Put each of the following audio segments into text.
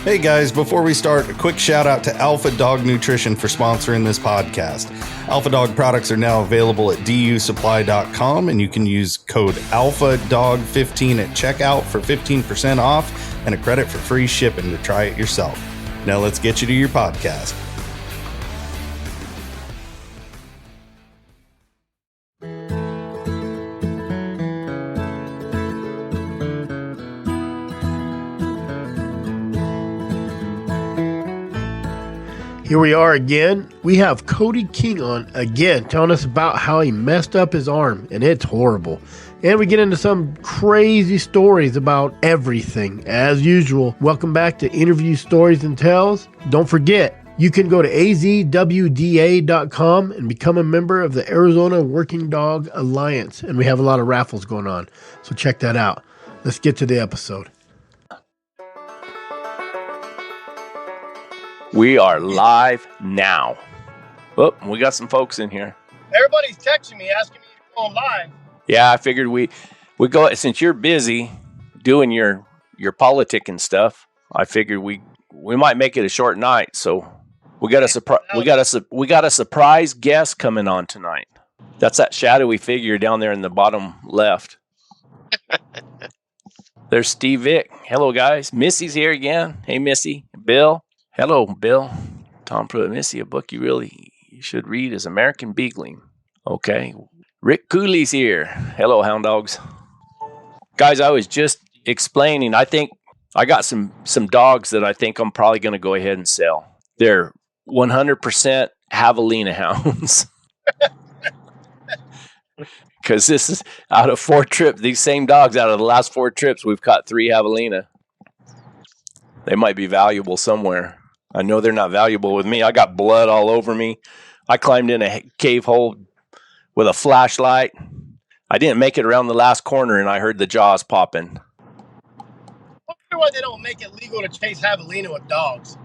Hey guys, before we start, a quick shout out to Alpha Dog Nutrition for sponsoring this podcast. Alpha Dog products are now available at dusupply.com, and you can use code ALPHADOG15 at checkout for 15% off and a credit for free shipping to try it yourself. Now let's get you to your podcast. Here we are again. We have Cody King on again, telling us about how he messed up his arm, and it's horrible. And we get into some crazy stories about everything, as usual. Welcome back to Interview Stories and Tells. Don't forget, you can go to azwda.com and become a member of the Arizona Working Dog Alliance, and we have a lot of raffles going on, so check that out. Let's get to the episode. We are live now. Oh, we got some folks in here. Everybody's texting me, asking me to go live. Yeah, I figured we go, since you're busy doing your politic and stuff, I figured we might make it a short night. So we got a surprise guest coming on tonight. That's that shadowy figure down there in the bottom left. There's Steve Vick. Hello guys. Missy's here again. Hey Missy. Bill. Hello, Bill. Tom put Missy, a book you should read is American Beagling. Okay. Rick Cooley's here. Hello, Hound Dogs. Guys, I was just explaining, I think I got some dogs that I think I'm probably going to go ahead and sell. They're 100% Javelina hounds. Because this is out of 4 trips, these same dogs, out of the last 4 trips, we've caught 3 Javelina. They might be valuable somewhere. I know they're not valuable with me. I got blood all over me. I climbed in a cave hole with a flashlight. I didn't make it around the last corner, and I heard the jaws popping. I wonder why they don't make it legal to chase javelina with dogs.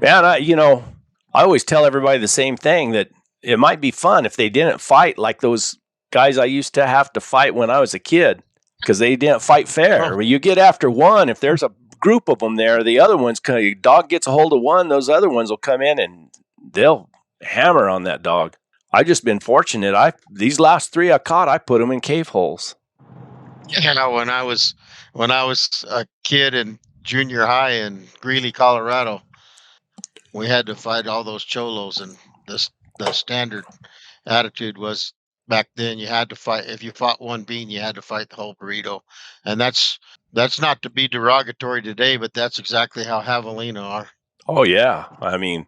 Man, I always tell everybody the same thing, that it might be fun if they didn't fight like those guys I used to have to fight when I was a kid, because they didn't fight fair. When you get after one, if there's a group of them there, the other ones, dog gets a hold of one, those other ones will come in and they'll hammer on that dog. I just been fortunate. These last 3 I caught, I put them in cave holes. Yeah, when I was a kid in junior high in Greeley, Colorado, we had to fight all those cholos, and the standard attitude was back then you had to fight. If you fought one bean, you had to fight the whole burrito, and that's not to be derogatory today, but that's exactly how Javelina are. Oh yeah, I mean,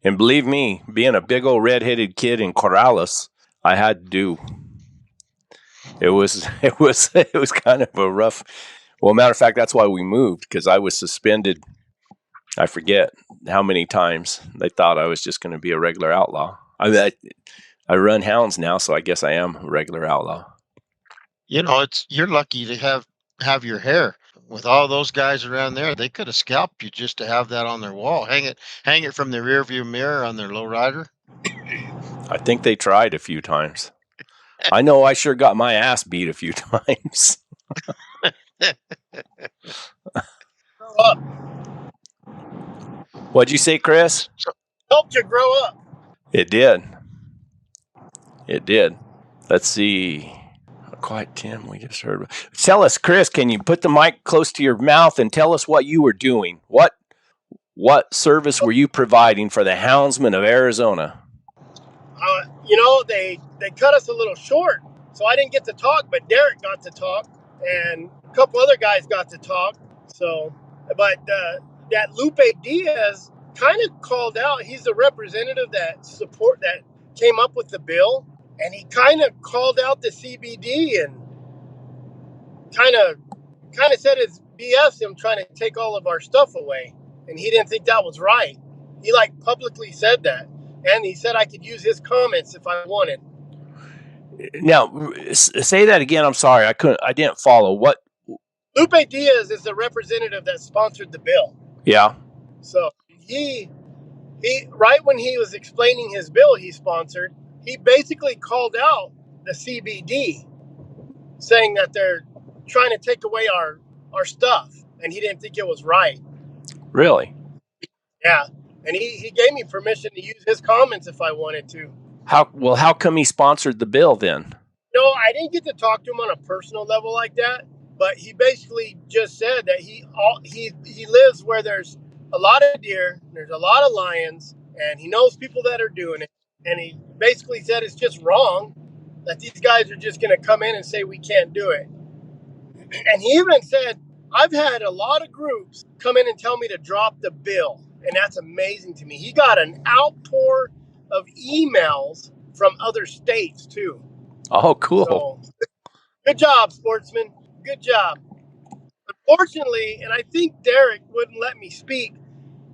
and believe me, being a big old redheaded kid in Corrales, I had to do. It was kind of a rough. Well, matter of fact, that's why we moved, because I was suspended. I forget how many times they thought I was just going to be a regular outlaw. I run hounds now, so I guess I am a regular outlaw. You know, you're lucky to have your hair. With all those guys around there, they could have scalped you just to have that on their wall. Hang it from the rearview mirror on their lowrider. I think they tried a few times. I know I sure got my ass beat a few times. Grow up. What'd you say, Chris? Helped you grow up. It did. Let's see. Quiet Tim, we just heard. Tell us, Chris, can you put the mic close to your mouth and tell us what you were doing? What service were you providing for the houndsmen of Arizona? They cut us a little short, so I didn't get to talk, but Derek got to talk, and a couple other guys got to talk. So, but that Lupe Diaz kind of called out. He's the representative that came up with the bill. And he kind of called out the CBD and kind of said it's BS him trying to take all of our stuff away. And he didn't think that was right. He publicly said that. And he said I could use his comments if I wanted. Now, say that again. I'm sorry. I didn't follow. What? Lupe Diaz is the representative that sponsored the bill. Yeah. So he right when he was explaining his bill he sponsored, he basically called out the CBD, saying that they're trying to take away our stuff, and he didn't think it was right. Really? Yeah, and he gave me permission to use his comments if I wanted to. How come he sponsored the bill then? No, I didn't get to talk to him on a personal level like that, but he basically just said that he lives where there's a lot of deer, there's a lot of lions, and he knows people that are doing it. And he basically said it's just wrong that these guys are just going to come in and say we can't do it. And he even said, I've had a lot of groups come in and tell me to drop the bill. And that's amazing to me. He got an outpour of emails from other states too. Oh, cool. So, good job, sportsman. Good job. Unfortunately, and I think Derek wouldn't let me speak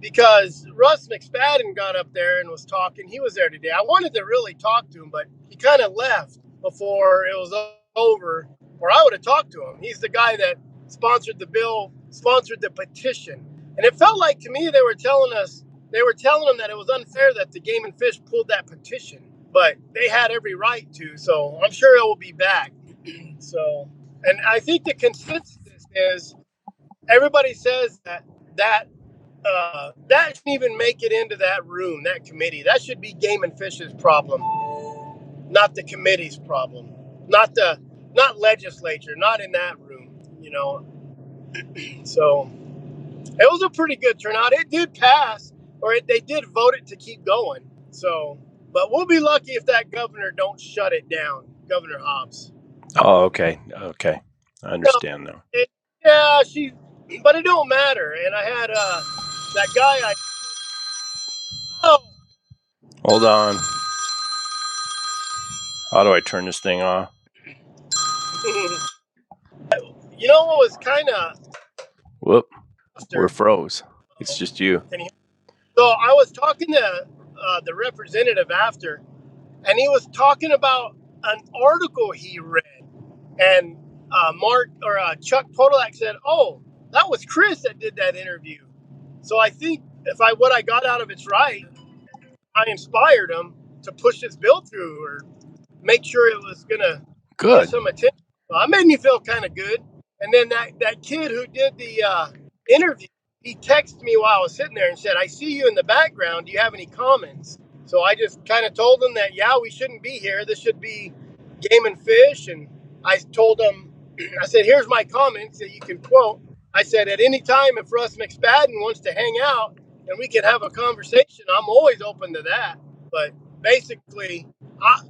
because Russ McSpadden got up there and was talking. He was there today. I wanted to really talk to him, but he kind of left before it was over, or I would have talked to him. He's the guy that sponsored the bill, sponsored the petition. And it felt like to me they were telling him that it was unfair that the Game and Fish pulled that petition, but they had every right to. So I'm sure it will be back. So, and I think the consensus is everybody says that shouldn't even make it into that room, that committee. That should be Game and Fish's problem, not the committee's problem, not legislature, not in that room, So it was a pretty good turnout. It did pass, or they did vote it to keep going. So, but we'll be lucky if that governor don't shut it down, Governor Hobbs. Oh, okay. I understand now. But it don't matter. And I had that guy. Hold on. How do I turn this thing off? You know what was kind of... Whoop. We're froze. It's just you. So I was talking to the representative after, and he was talking about an article he read. And Chuck Podolak said, "Oh, that was Chris that did that interview." So I think what I got out of it's right, I inspired him to push this bill through or make sure it was gonna get some attention. So that made me feel kind of good. And then that kid who did the interview, he texted me while I was sitting there and said, "I see you in the background. Do you have any comments?" So I just kind of told him that, yeah, we shouldn't be here. This should be Game and Fish. And I told him, I said, "Here's my comments that you can quote." I said, "At any time, if Russ McSpadden wants to hang out and we can have a conversation, I'm always open to that." But basically, I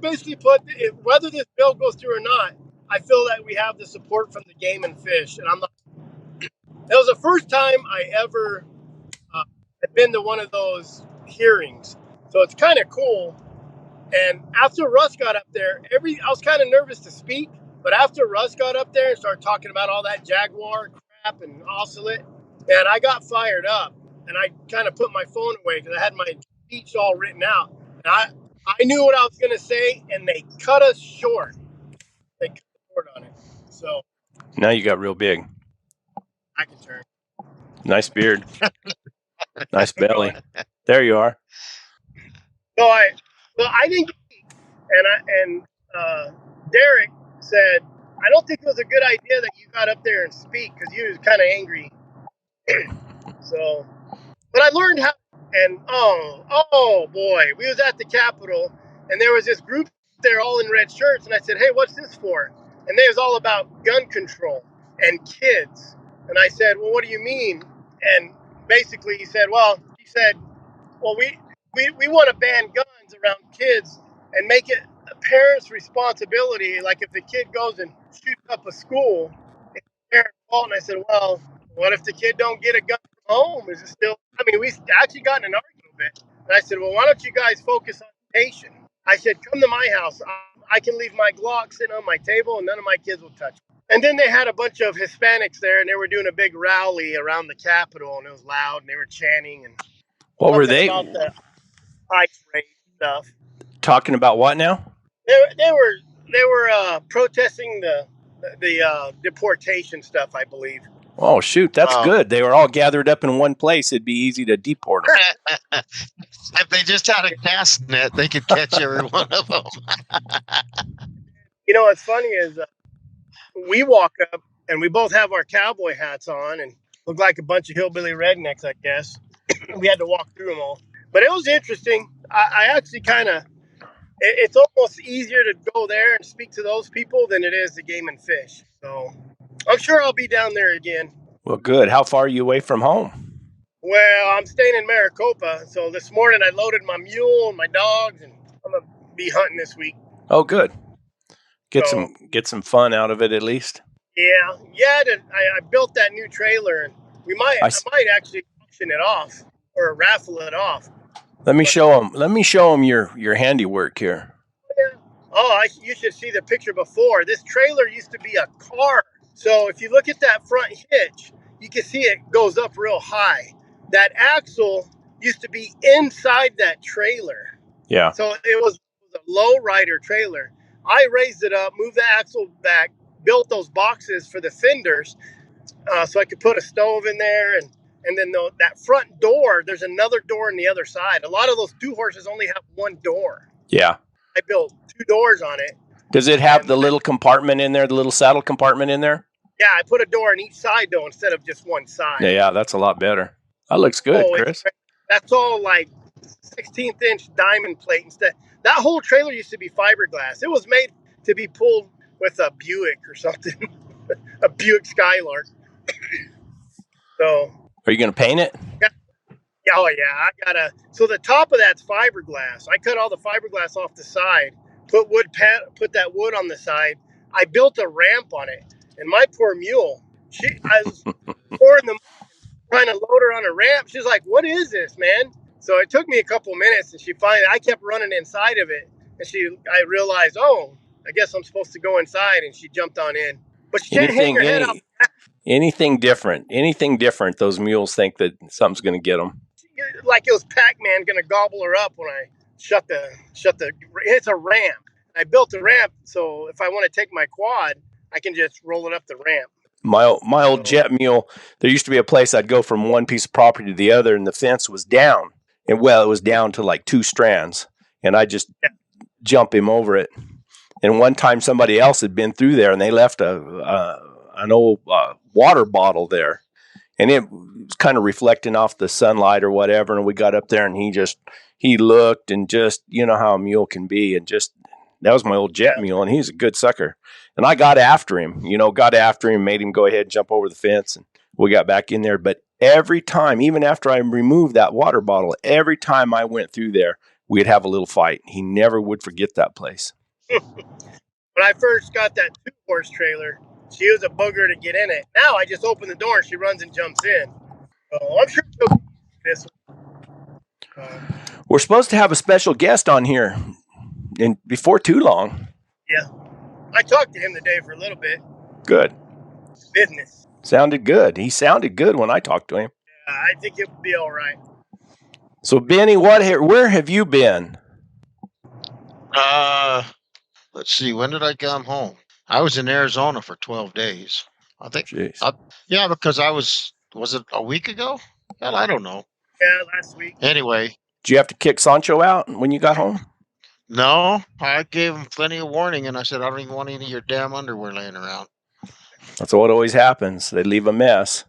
basically put, whether this bill goes through or not, I feel that we have the support from the Game and Fish. And it was the first time I ever had been to one of those hearings. So it's kind of cool. And after Russ got up there, I was kind of nervous to speak, but after Russ got up there and started talking about all that Jaguar crap and oscillate, and I got fired up, and I kind of put my phone away because I had my speech all written out. And I knew what I was going to say, and they cut us short. They cut short on it. So now you got real big. I can turn. Nice beard. Nice belly. There you are. So I didn't speak, and Derek said, "I don't think it was a good idea that you got up there and speak because you was kind of angry." So, but I learned how. And oh boy, we was at the Capitol, and there was this group there, all in red shirts, and I said, "Hey, what's this for?" And they was all about gun control and kids. And I said, "Well, what do you mean?" And basically, he said, "Well, we want to ban guns around kids and make it a parent's responsibility. Like if the kid goes and shoots up a school, it's the parent's fault." And I said, "Well, what if the kid don't get a gun from home? Is it still?" I mean, we actually got in an argument a bit. And I said, "Well, why don't you guys focus on education?" I said, "Come to my house. I can leave my Glock sitting on my table, and none of my kids will touch it." And then they had a bunch of Hispanics there, and they were doing a big rally around the Capitol, and it was loud, and they were chanting and what were they about the ICE raid stuff. Talking about what now? They were protesting the deportation stuff, I believe. Oh shoot, that's good. They were all gathered up in one place. It'd be easy to deport them. If they just had a cast net, they could catch every one of them. You know, what's funny is we walk up and we both have our cowboy hats on, and Looked like a bunch of hillbilly rednecks, I guess. We had to walk through them all. But it was interesting. I actually kind of, it's almost easier to go there and speak to those people than it is to game and fish. So I'm sure I'll be down there again. Well, good. How far are you away from home? Well, I'm staying in Maricopa. So this morning I loaded my mule and my dogs, and I'm going to be hunting this week. Oh, good. Get So, some fun out of it at least. Yeah. I built that new trailer, and I might actually auction it off or raffle it off. Let me show them your handiwork here. Yeah. Oh, you should see the picture before. This trailer used to be a car. So if you look at that front hitch, you can see it goes up real high. That axle used to be inside that trailer. Yeah. So it was a low rider trailer. I raised it up, moved the axle back, built those boxes for the fenders, so I could put a stove in there, and then that front door, there's another door on the other side. A lot of those 2-horses only have one door. Yeah. I built 2 doors on it. Does it have the little compartment in there, the little saddle compartment in there? Yeah, I put a door on each side though instead of just one side. Yeah, that's a lot better. That looks good, Chris. That's all like 16th inch diamond plate instead. That whole trailer used to be fiberglass. It was made to be pulled with a Buick or something, a Buick Skylark. So, are you going to paint it? Oh yeah, so the top of that's fiberglass. I cut all the fiberglass off the side, put that wood on the side. I built a ramp on it, and my poor mule, I was pouring the trying to load her on a ramp. She's like, "What is this, man?" So it took me a couple minutes, and I kept running inside of it, and I realized, oh, I guess I'm supposed to go inside, and she jumped on in. But she can't hang her head up. Anything different, those mules think that something's going to get them. Like it was Pac-Man going to gobble her up when I shut the. It's a ramp. I built a ramp, so if I want to take my quad, I can just roll it up the ramp. My old jet mule, there used to be a place I'd go from one piece of property to the other, and the fence was down. And it was down to like 2 strands, and I just jump him over it. And one time somebody else had been through there, and they left an old water bottle there, and it was kind of reflecting off the sunlight or whatever. And we got up there, and he looked, and just, you know how a mule can be, and just, that was my old jet mule, and he's a good sucker. And I got after him, made him go ahead and jump over the fence, and we got back in there. But every time, even after I removed that water bottle, every time I went through there, we'd have a little fight. He never would forget that place. When I first got that 2-horse trailer, she was a booger to get in it. Now I just open the door and she runs and jumps in. So I'm sure she'll be this one. We're supposed to have a special guest on here before too long. Yeah. I talked to him today for a little bit. Good. Business. Sounded good. He sounded good when I talked to him. Yeah, I think it'll be all right. So, Benny, where have you been? Let's see. When did I come home? I was in Arizona for 12 days. I think. Yeah, because was it a week ago? Hell, I don't know. Yeah, last week. Anyway. Did you have to kick Sancho out when you got home? No, I gave him plenty of warning, and I said, I don't even want any of your damn underwear laying around. That's what always happens. They leave a mess.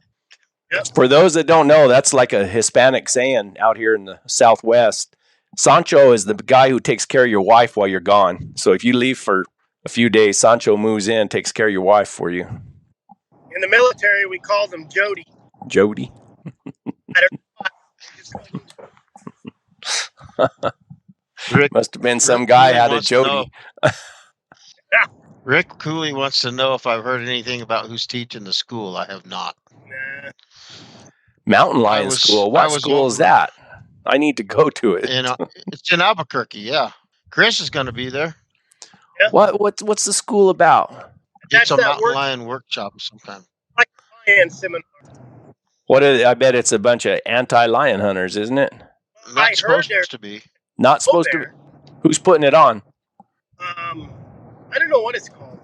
Yep. For those that don't know, that's like a Hispanic saying out here in the Southwest. Sancho is the guy who takes care of your wife while you're gone. So if you leave for a few days, Sancho moves in, takes care of your wife for you. In the military, we called him Jody. Jody? Rick, must have been some guy out of Jody. Rick Cooley wants to know if I've heard anything about who's teaching the school. I have not. Nah. Mountain Lion School. What school is that? I need to go to it. It's in Albuquerque. Yeah, Chris is going to be there. Yeah. What's the school about? It's a mountain lion workshop of some kind. Like a lion seminar. I bet it's a bunch of anti-lion hunters, isn't it? Not supposed to be. Not supposed to be. Who's putting it on? I don't know what it's called.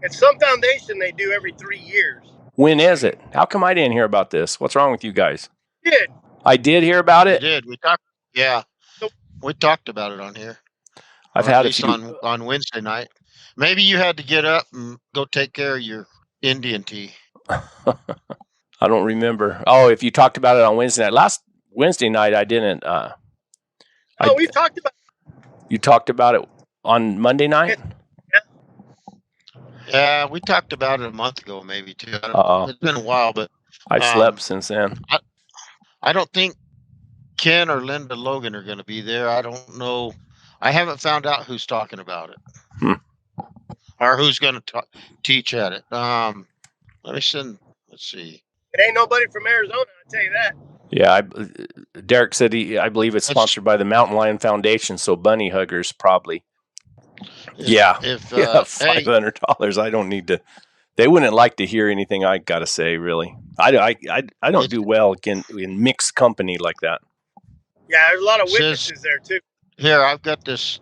It's some foundation they do every 3 years. When is it? How come I didn't hear about this? What's wrong with you guys? You did. I did hear about it? We did. We talked. Yeah. We talked about it on here. I've had it on Wednesday night. Maybe you had to get up and go take care of your Indian tea. I don't remember. Oh, if you talked about it on Wednesday night. Last Wednesday night, I didn't. We've talked about You talked about it on Monday night? Yeah, we talked about it a month ago, maybe too. Uh-oh. It's been a while, but I've slept since then. I don't think Ken or Linda Logan are going to be there. I don't know. I haven't found out who's talking about it or who's going to teach at it. Let's see. It ain't nobody from Arizona, I'll tell you that. Yeah, Derek said I believe it's sponsored by the Mountain Lion Foundation, so bunny huggers probably. If $500. I don't need to. They wouldn't like to hear anything I got to say. Really, I don't do well in mixed company like that. Yeah, there's a lot of witnesses there too. Here, I've got this.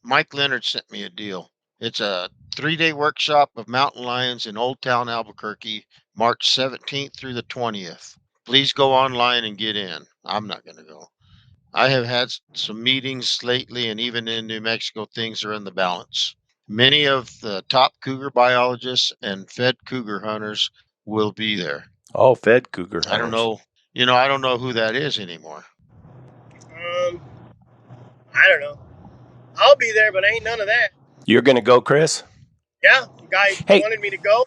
Mike Leonard sent me a deal. It's a 3-day workshop of mountain lions in Old Town Albuquerque, March 17th through the 20th. Please go online and get in. I'm not going to go. I have had some meetings lately, and even in New Mexico, things are in the balance. Many of the top cougar biologists and fed cougar hunters will be there. Oh, fed cougar hunters. I don't know. I don't know who that is anymore. I don't know. I'll be there, but ain't none of that. You're going to go, Chris? Yeah, the guy wanted me to go.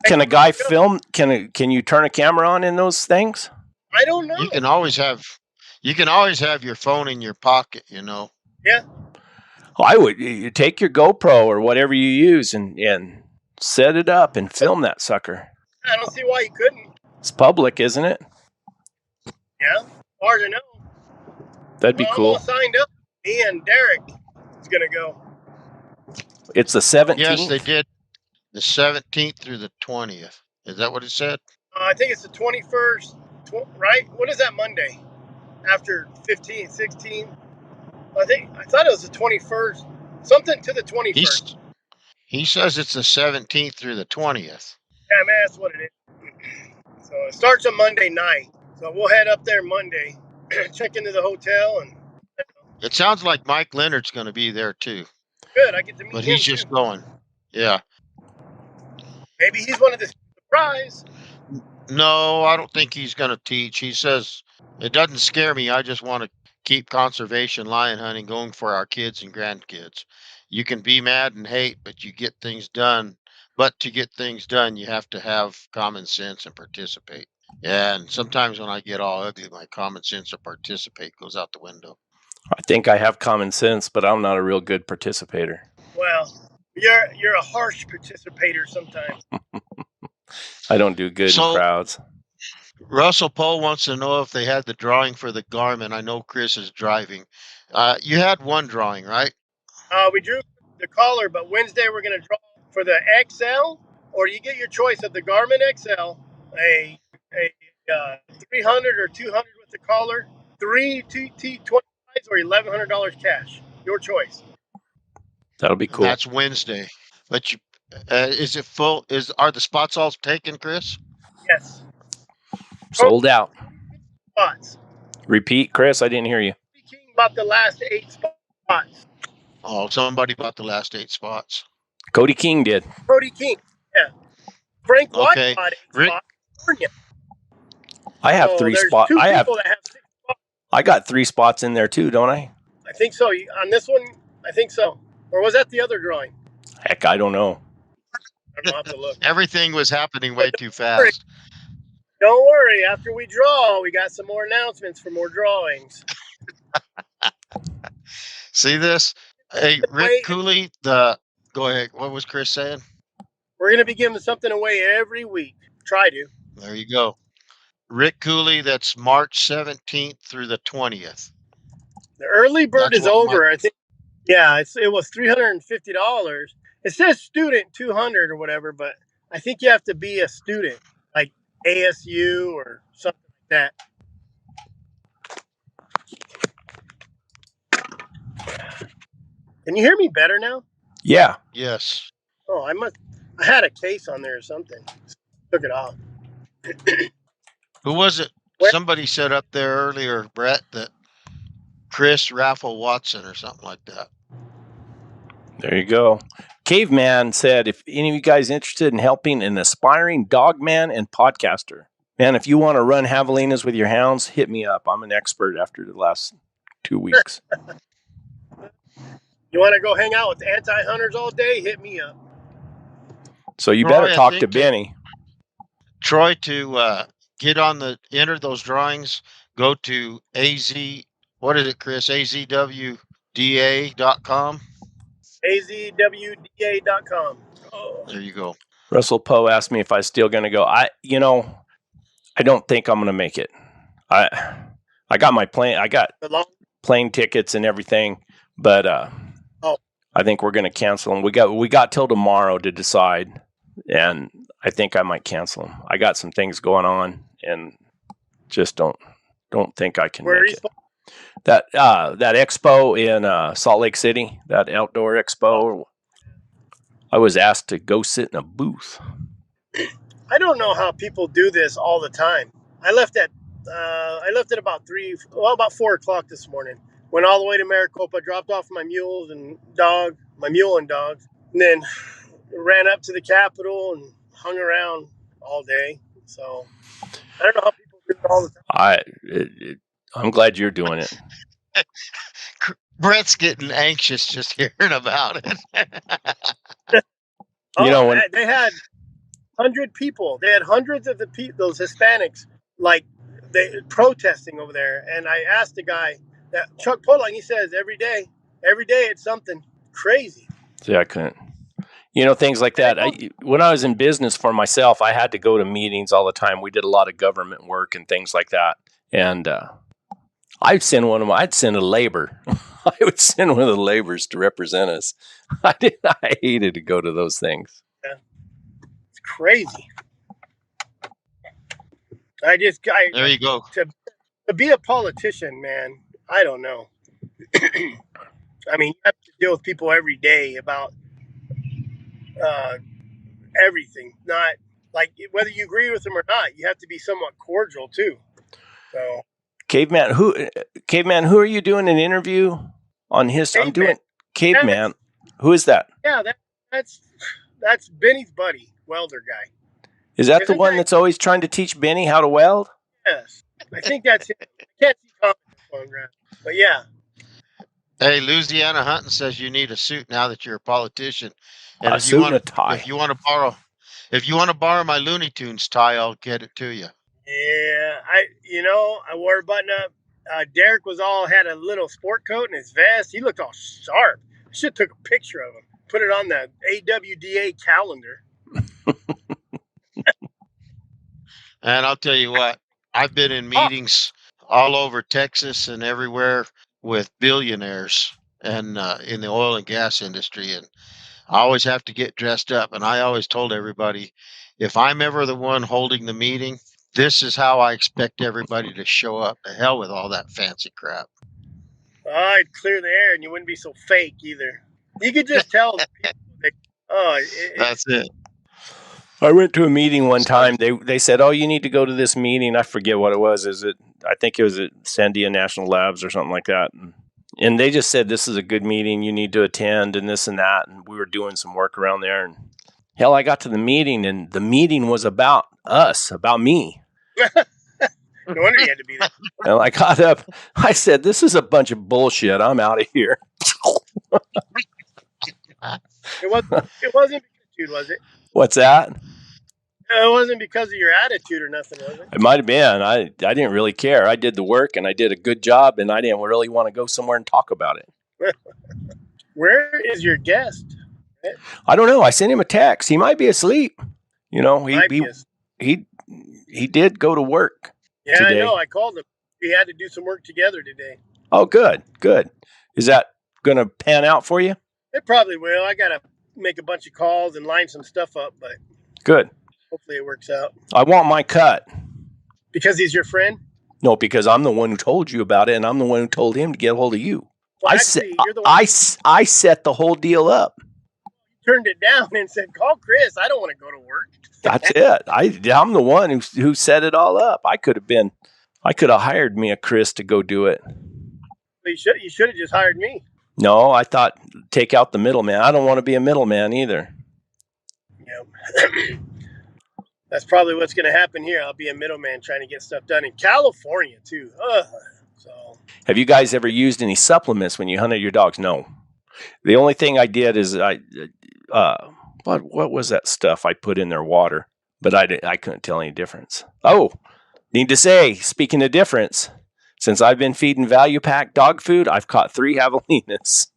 Can a guy film? Can you turn a camera on in those things? I don't know. You can always have your phone in your pocket, Yeah. I would take your GoPro or whatever you use and set it up and film that sucker. I don't see why you couldn't. It's public, isn't it? Yeah, as far as I know. That'd be cool. I'm all signed up. Me and Derek is going to go. It's the 17th? Yes, they did. The 17th through the 20th. Is that what it said? I think it's the 21st, right? What is that Monday? After 15, 16? I thought it was the 21st. Something to the 21st. He says it's the 17th through the 20th. Yeah, man, that's what it is. So it starts on Monday night. So we'll head up there Monday, check into the hotel, and it sounds like Mike Leonard's going to be there too. Good, I get to meet him. But he's just going. Yeah. Maybe he's one of the surprise. No, I don't think he's going to teach. He says it doesn't scare me. I just want to keep conservation lion hunting going for our kids and grandkids. You can be mad and hate, but you get things done. But to get things done, you have to have common sense and participate. Yeah, and sometimes when I get all ugly, my common sense to participate goes out the window. I think I have common sense, but I'm not a real good participator. Well, you're a harsh participator sometimes. I don't do good in crowds. Russell Poe wants to know if they had the drawing for the Garmin. I know Chris is driving. You had one drawing, right? We drew the collar, but Wednesday we're going to draw for the XL, or you get your choice of the Garmin XL, a 300 or 200 with the collar, 3 T25s, or $1,100 cash. Your choice. That'll be cool. That's Wednesday. But is it full? Are the spots all taken, Chris? Yes. Sold out. Spots. Repeat, Chris. I didn't hear you. Cody King bought the last 8 spots. Oh, somebody bought the last 8 spots. Cody King did. Cody King. Yeah. Frank White bought 8 spots. I have 3 spots. I got 3 spots in there too, don't I? I think so. On this one, I think so. Or was that the other drawing? Heck, I don't know. I'll have to look. Everything was happening way too fast. Don't worry. After we draw, we got some more announcements for more drawings. See this? Hey, Rick Cooley, go ahead. What was Chris saying? We're going to be giving something away every week. Try to. There you go. Rick Cooley, that's March 17th through the 20th. The early bird is over. I think. Yeah, it was $350. It says student 200 or whatever, but I think you have to be a student, like ASU or something like that. Can you hear me better now? Yeah. Yes. Oh, I had a case on there or something. Took it off. Who was it? Somebody said up there earlier, Brett, that Chris Raffle Watson or something like that. There you go. Caveman said, if any of you guys interested in helping an aspiring dog man and podcaster, man, if you want to run javelinas with your hounds, hit me up. I'm an expert after the last 2 weeks. You want to go hang out with anti-hunters all day? Hit me up. So you Troy, better I talk to think Benny. Troy, to enter those drawings, go to AZ, what is it, Chris? AZWDA.com. azwda.com. Oh. There you go. Russell Poe asked me if I was still going to go. I don't think I'm going to make it. I got my plane. I got plane tickets and everything, but I think we're going to cancel them. We got till tomorrow to decide, and I think I might cancel them. I got some things going on, and just don't think I can make it. That expo in Salt Lake City, that outdoor expo, I was asked to go sit in a booth. I don't know how people do this all the time. I left at about 4:00 this morning. Went all the way to Maricopa, dropped off my mule and dogs, and then ran up to the Capitol and hung around all day. So I don't know how people do it all the time. I'm glad you're doing it. Brett's getting anxious just hearing about it. When they had 100 people. They had hundreds of those Hispanics they protesting over there. And I asked the guy, that Chuck Pollock, he says every day it's something crazy. See, I couldn't. Things like that. When I was in business for myself, I had to go to meetings all the time. We did a lot of government work and things like that. And I'd send a labor. I would send one of the laborers to represent us. I hated to go to those things. Yeah. It's crazy. There you go. To be a politician, man, I don't know. I mean, you have to deal with people every day about everything. Not like whether you agree with them or not, you have to be somewhat cordial too. So, Caveman, who are you doing an interview on his? Caveman. I'm doing Caveman. Who is that? Yeah, that's Benny's buddy, welder guy. Is that the one that's always trying to teach Benny how to weld? Yes, I think that's it. I can't see comments, but yeah. Hey, Louisiana Hunting says you need a suit now that you're a politician. And if you want a tie. If you want to borrow my Looney Tunes tie, I'll get it to you. Yeah, I wore a button up. Derek had a little sport coat and his vest. He looked all sharp. I should have took a picture of him. Put it on the AWDA calendar. And I'll tell you what, I've been in meetings all over Texas and everywhere with billionaires and in the oil and gas industry. And I always have to get dressed up. And I always told everybody, if I'm ever the one holding the meeting, this is how I expect everybody to show up. To hell with all that fancy crap. I'd clear the air and you wouldn't be so fake either. You could just tell people that's it. I went to a meeting one time. They said, "Oh, you need to go to this meeting." I forget what it was. I think it was at Sandia National Labs or something like that. And they just said, "This is a good meeting. You need to attend," and this and that. And we were doing some work around there. And hell, I got to the meeting, and the meeting was about us, about me. No wonder you had to be there. And I got up. I said, "This is a bunch of bullshit. I'm out of here." It wasn't attitude, was it? What's that? It wasn't because of your attitude or nothing, was it? It might have been. I didn't really care. I did the work and I did a good job, and I didn't really want to go somewhere and talk about it. Where is your guest? I don't know. I sent him a text. He might be asleep. He did go to work. Yeah, today. I know. I called him. We had to do some work together today. Oh, good. Is that going to pan out for you? It probably will. I got to make a bunch of calls and line some stuff up, but good. Hopefully it works out. I want my cut. Because he's your friend? No, because I'm the one who told you about it, and I'm the one who told him to get a hold of you. Well, I set the whole deal up. You turned it down and said, "Call Chris. I don't want to go to work." That's it. I'm the one who set it all up. I could have hired me a Chris to go do it. You should have just hired me. No, I thought take out the middleman. I don't want to be a middleman either. Yeah. That's probably what's going to happen here. I'll be a middleman trying to get stuff done in California too. So, have you guys ever used any supplements when you hunted your dogs? No. The only thing I did is what was that stuff I put in their water? But I couldn't tell any difference. Oh, need to say, speaking of difference, since I've been feeding value pack dog food, I've caught 3 javelinas.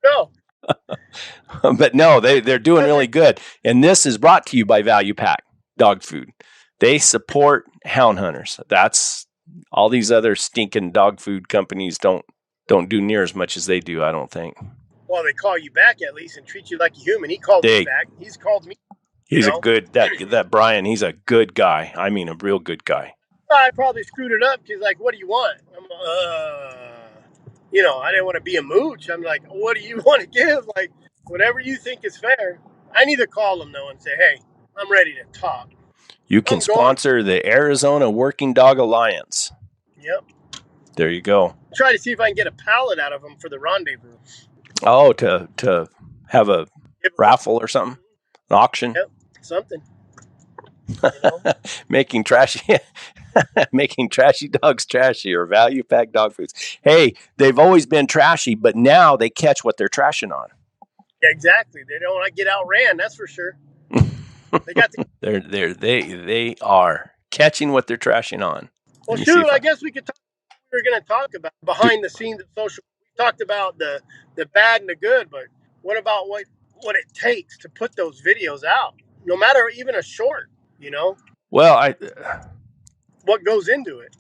no. But no, they're doing really good. And this is brought to you by Value Pack Dog Food. They support hound hunters. That's all these other stinking dog food companies don't do near as much as they do, I don't think. Well, they call you back at least and treat you like a human. He called me back. He's called me. He's a good, that Brian, he's a good guy. I mean, a real good guy. I probably screwed it up because, like, what do you want? I'm, I didn't want to be a mooch. I'm like, what do you want to give? Like, whatever you think is fair. I need to call them, though, and say, hey, I'm ready to talk. You can sponsor the Arizona Working Dog Alliance. Yep. There you go. Try to see if I can get a pallet out of them for the rendezvous. Oh, to have a raffle or something? An auction? Yep, something. Making trashy dogs trashy, or value pack dog foods. Hey, they've always been trashy, but now they catch what they're trashing on. Yeah, exactly. They don't want to get outran, that's for sure. They got they are catching what they're trashing on. Well, shoot, I guess we could we're going to talk about behind the scenes of social. We talked about the bad and the good, but what about what it takes to put those videos out? No matter even a short, Well, what goes into it?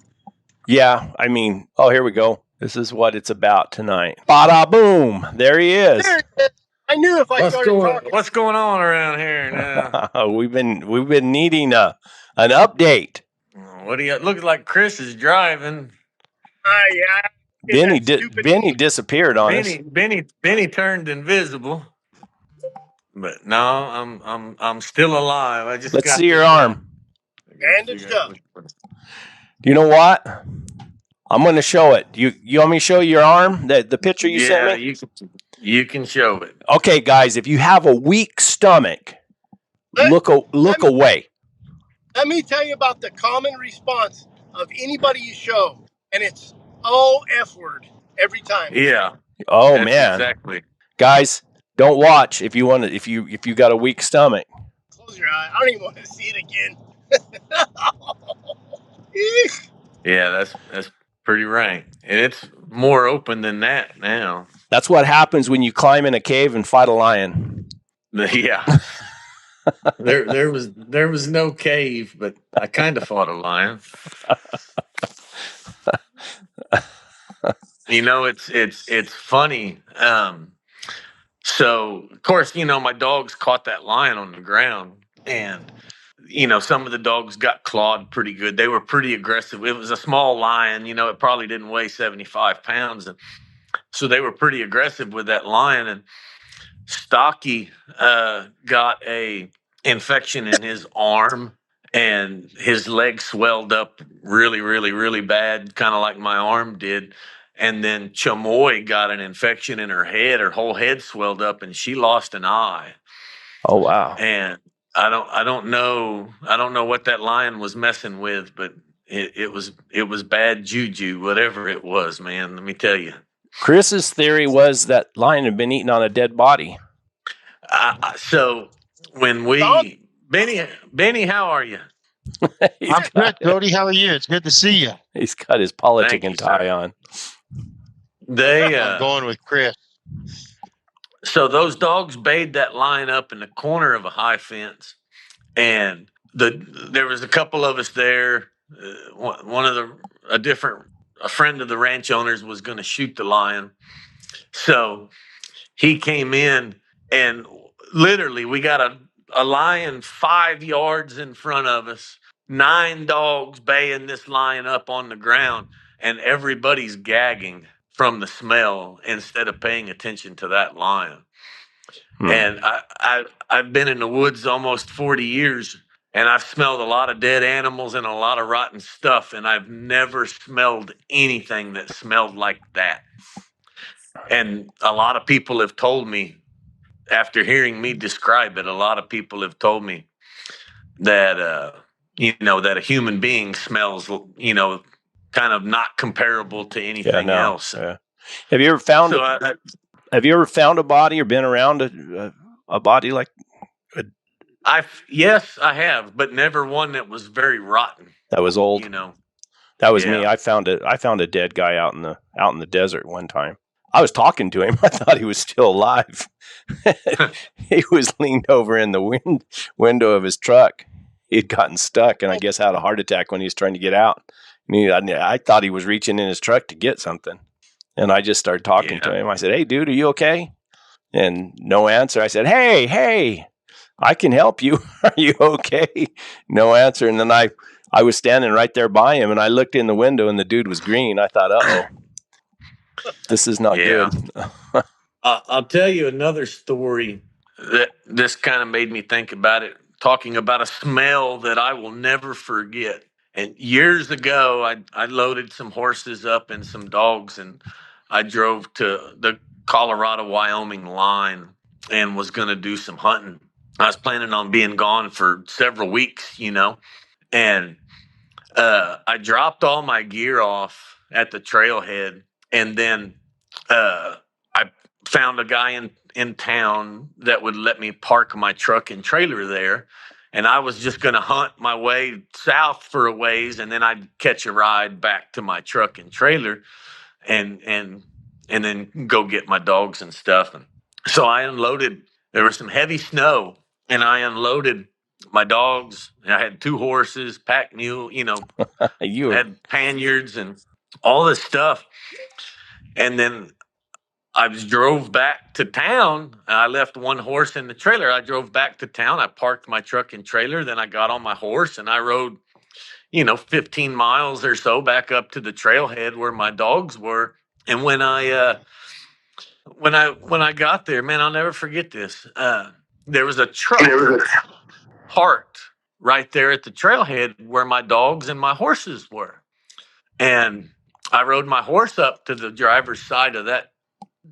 Yeah, I mean, here we go. This is what it's about tonight. Bada boom! There he is. I knew if I started talking. What's going on around here now? we've been needing an update. What do you look like? Chris is driving. Yeah. Benny disappeared on us. Benny turned invisible. But no, I'm still alive. Let's see your arm. Bandaged up. You know what? I'm going to show it. You want me to show you your arm? The picture you sent me? You can show it. Okay, guys, if you have a weak stomach, look away. Let me tell you about the common response of anybody you show, and it's F word every time. Yeah. Oh, man. Exactly. Guys, don't watch if you want to. If you got a weak stomach. Close your eye. I don't even want to see it again. Yeah, that's pretty rank, and it's more open than that now. That's what happens when you climb in a cave and fight a lion. Yeah. there was no cave, but I kind of fought a lion. It's funny. So of course, my dogs caught that lion on the ground, and some of the dogs got clawed pretty good. They were pretty aggressive. It was a small lion, it probably didn't weigh 75 pounds. And so they were pretty aggressive with that lion. And Stocky got a infection in his arm, and his leg swelled up really, really, really bad, kind of like my arm did. And then Chamoy got an infection in her head. Her whole head swelled up, and she lost an eye. Oh, wow. And I don't know what that lion was messing with, but it was bad juju, whatever it was, man. Let me tell you. Chris's theory was that lion had been eaten on a dead body. So when Benny, how are you? I'm good, Cody. How are you? It's good to see you. He's got his politicking tie on. I'm going with Chris. So those dogs bayed that lion up in the corner of a high fence, and there was a couple of us there. A friend of the ranch owners was going to shoot the lion, so he came in, and literally we got a lion 5 yards in front of us, 9 dogs baying this lion up on the ground, and everybody's gagging from the smell instead of paying attention to that lion. And I've been in the woods almost 40 years, and I've smelled a lot of dead animals and a lot of rotten stuff, and I've never smelled anything that smelled like that. And a lot of people have told me, after hearing me describe it, a lot of people have told me that, that a human being smells, kind of not comparable to anything else. Yeah. Have you ever found So Have you ever found a body or been around a body like? Yes, I have, but never one that was very rotten. That was old. That was me. I found a dead guy out in the desert one time. I was talking to him. I thought he was still alive. He was leaned over in the window of his truck. He'd gotten stuck, and I guess had a heart attack when he was trying to get out. And I thought he was reaching in his truck to get something, and I just started talking to him. I said, "Hey, dude, are you okay?" And no answer. I said, "Hey, I can help you. Are you okay?" No answer. And then I was standing right there by him, and I looked in the window, and the dude was green. I thought, uh-oh, this is not good. I'll tell you another story that this kind of made me think about it, talking about a smell that I will never forget. And years ago, I loaded some horses up and some dogs, and I drove to the Colorado-Wyoming line and was going to do some hunting. I was planning on being gone for several weeks, and I dropped all my gear off at the trailhead, and then I found a guy in town that would let me park my truck and trailer there. And I was just going to hunt my way south for a ways, and then I'd catch a ride back to my truck and trailer, and then go get my dogs and stuff. And so I unloaded. There was some heavy snow, and I unloaded my dogs. I had 2 horses, pack mule, had panniers and all this stuff. And then I drove back to town. I left one horse in the trailer. I drove back to town. I parked my truck and trailer. Then I got on my horse and I rode, 15 miles or so back up to the trailhead where my dogs were. And when I got there, man, I'll never forget this. There was a truck parked right there at the trailhead where my dogs and my horses were. And I rode my horse up to the driver's side of that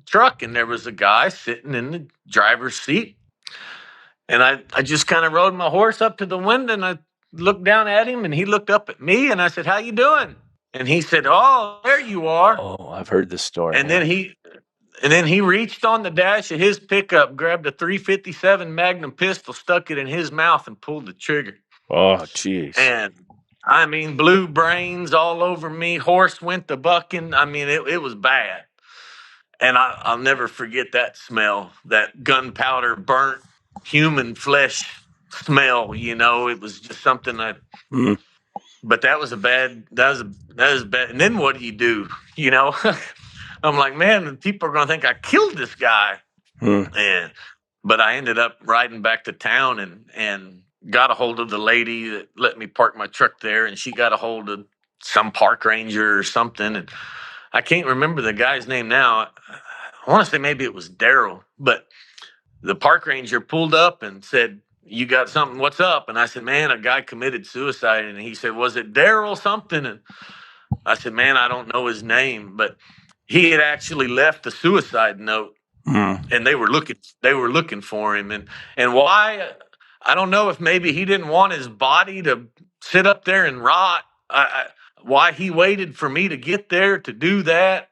truck, and there was a guy sitting in the driver's seat. And I just kind of rode my horse up to the window, and I looked down at him, and he looked up at me, and I said, "How you doing?" And he said, "Oh, there you are." Oh, I've heard this story. And then he reached on the dash of his pickup, grabbed a .357 Magnum pistol, stuck it in his mouth, and pulled the trigger. Oh, jeez. And I mean, blue brains all over me. Horse went to bucking. I mean, it was bad. And I'll never forget that smell, that gunpowder burnt human flesh smell. It was just something but that was bad. And then what do you do? I'm like, man, people are going to think I killed this guy. But I ended up riding back to town and got a hold of the lady that let me park my truck there. And she got a hold of some park ranger or something. And I can't remember the guy's name now. I want to say maybe it was Daryl, but the park ranger pulled up and said, "You got something? What's up?" And I said, "Man, a guy committed suicide." And he said, "Was it Daryl something?" And I said, "Man, I don't know his name, but he had actually left a suicide note, and they were looking for him. And why? I don't know if maybe he didn't want his body to sit up there and rot. Why he waited for me to get there to do that,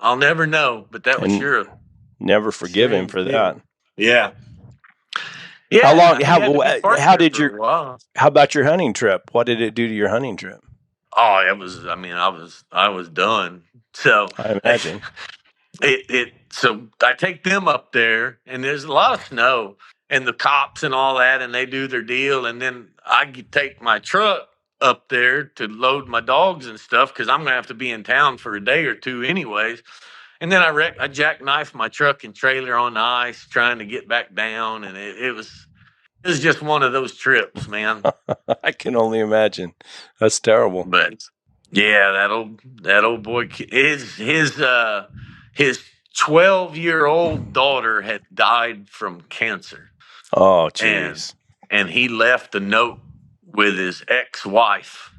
I'll never know, but that was sure. Never forgive him for that. Yeah. How long? How about your hunting trip? What did it do to your hunting trip? Oh, it was. I mean, I was done. So I imagine So I take them up there, and there's a lot of snow, and the cops and all that, and they do their deal, and then I take my truck up there to load my dogs and stuff because I'm gonna have to be in town for a day or two anyways. And then I jackknifed my truck and trailer on the ice trying to get back down, and it was just one of those trips, man. I can only imagine. That's terrible. But yeah, that old boy, his 12-year-old daughter had died from cancer. Oh, jeez. And he left a note with his ex-wife,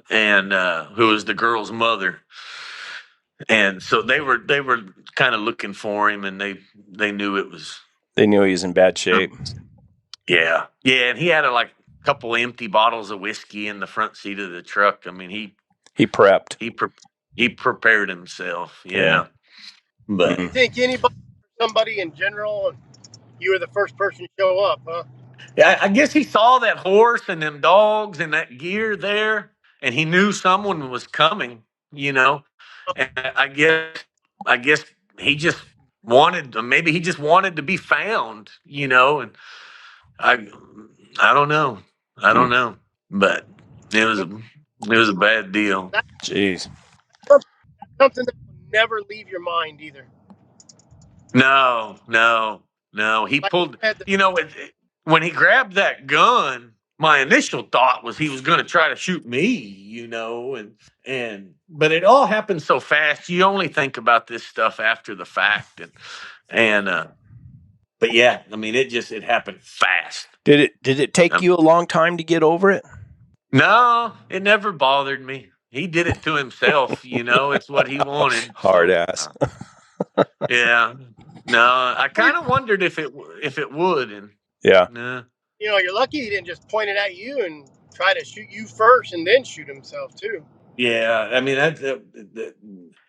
and who was the girl's mother. And so they were kind of looking for him, and they knew it was. They knew he was in bad shape. Yeah, and he had a couple empty bottles of whiskey in the front seat of the truck. I mean, he prepped. He prepared himself. Yeah. But I think somebody in general, you were the first person to show up, huh? yeah, I guess he saw that horse and them dogs and that gear there, and he knew someone was coming. And I guess he just maybe he just wanted to be found. And I don't know. But it was a bad deal. Jeez. Something that will never leave your mind either. No. He pulled. When he grabbed that gun, my initial thought was he was going to try to shoot me. But it all happened so fast. You only think about this stuff after the fact, but yeah, I mean, it happened fast. Did it take you a long time to get over it? No, it never bothered me. He did it to himself. It's what he wanted. Hard ass. Yeah. No, I kind of wondered if it would. And yeah. Nah. You're lucky he didn't just point it at you and try to shoot you first and then shoot himself too. Yeah, I mean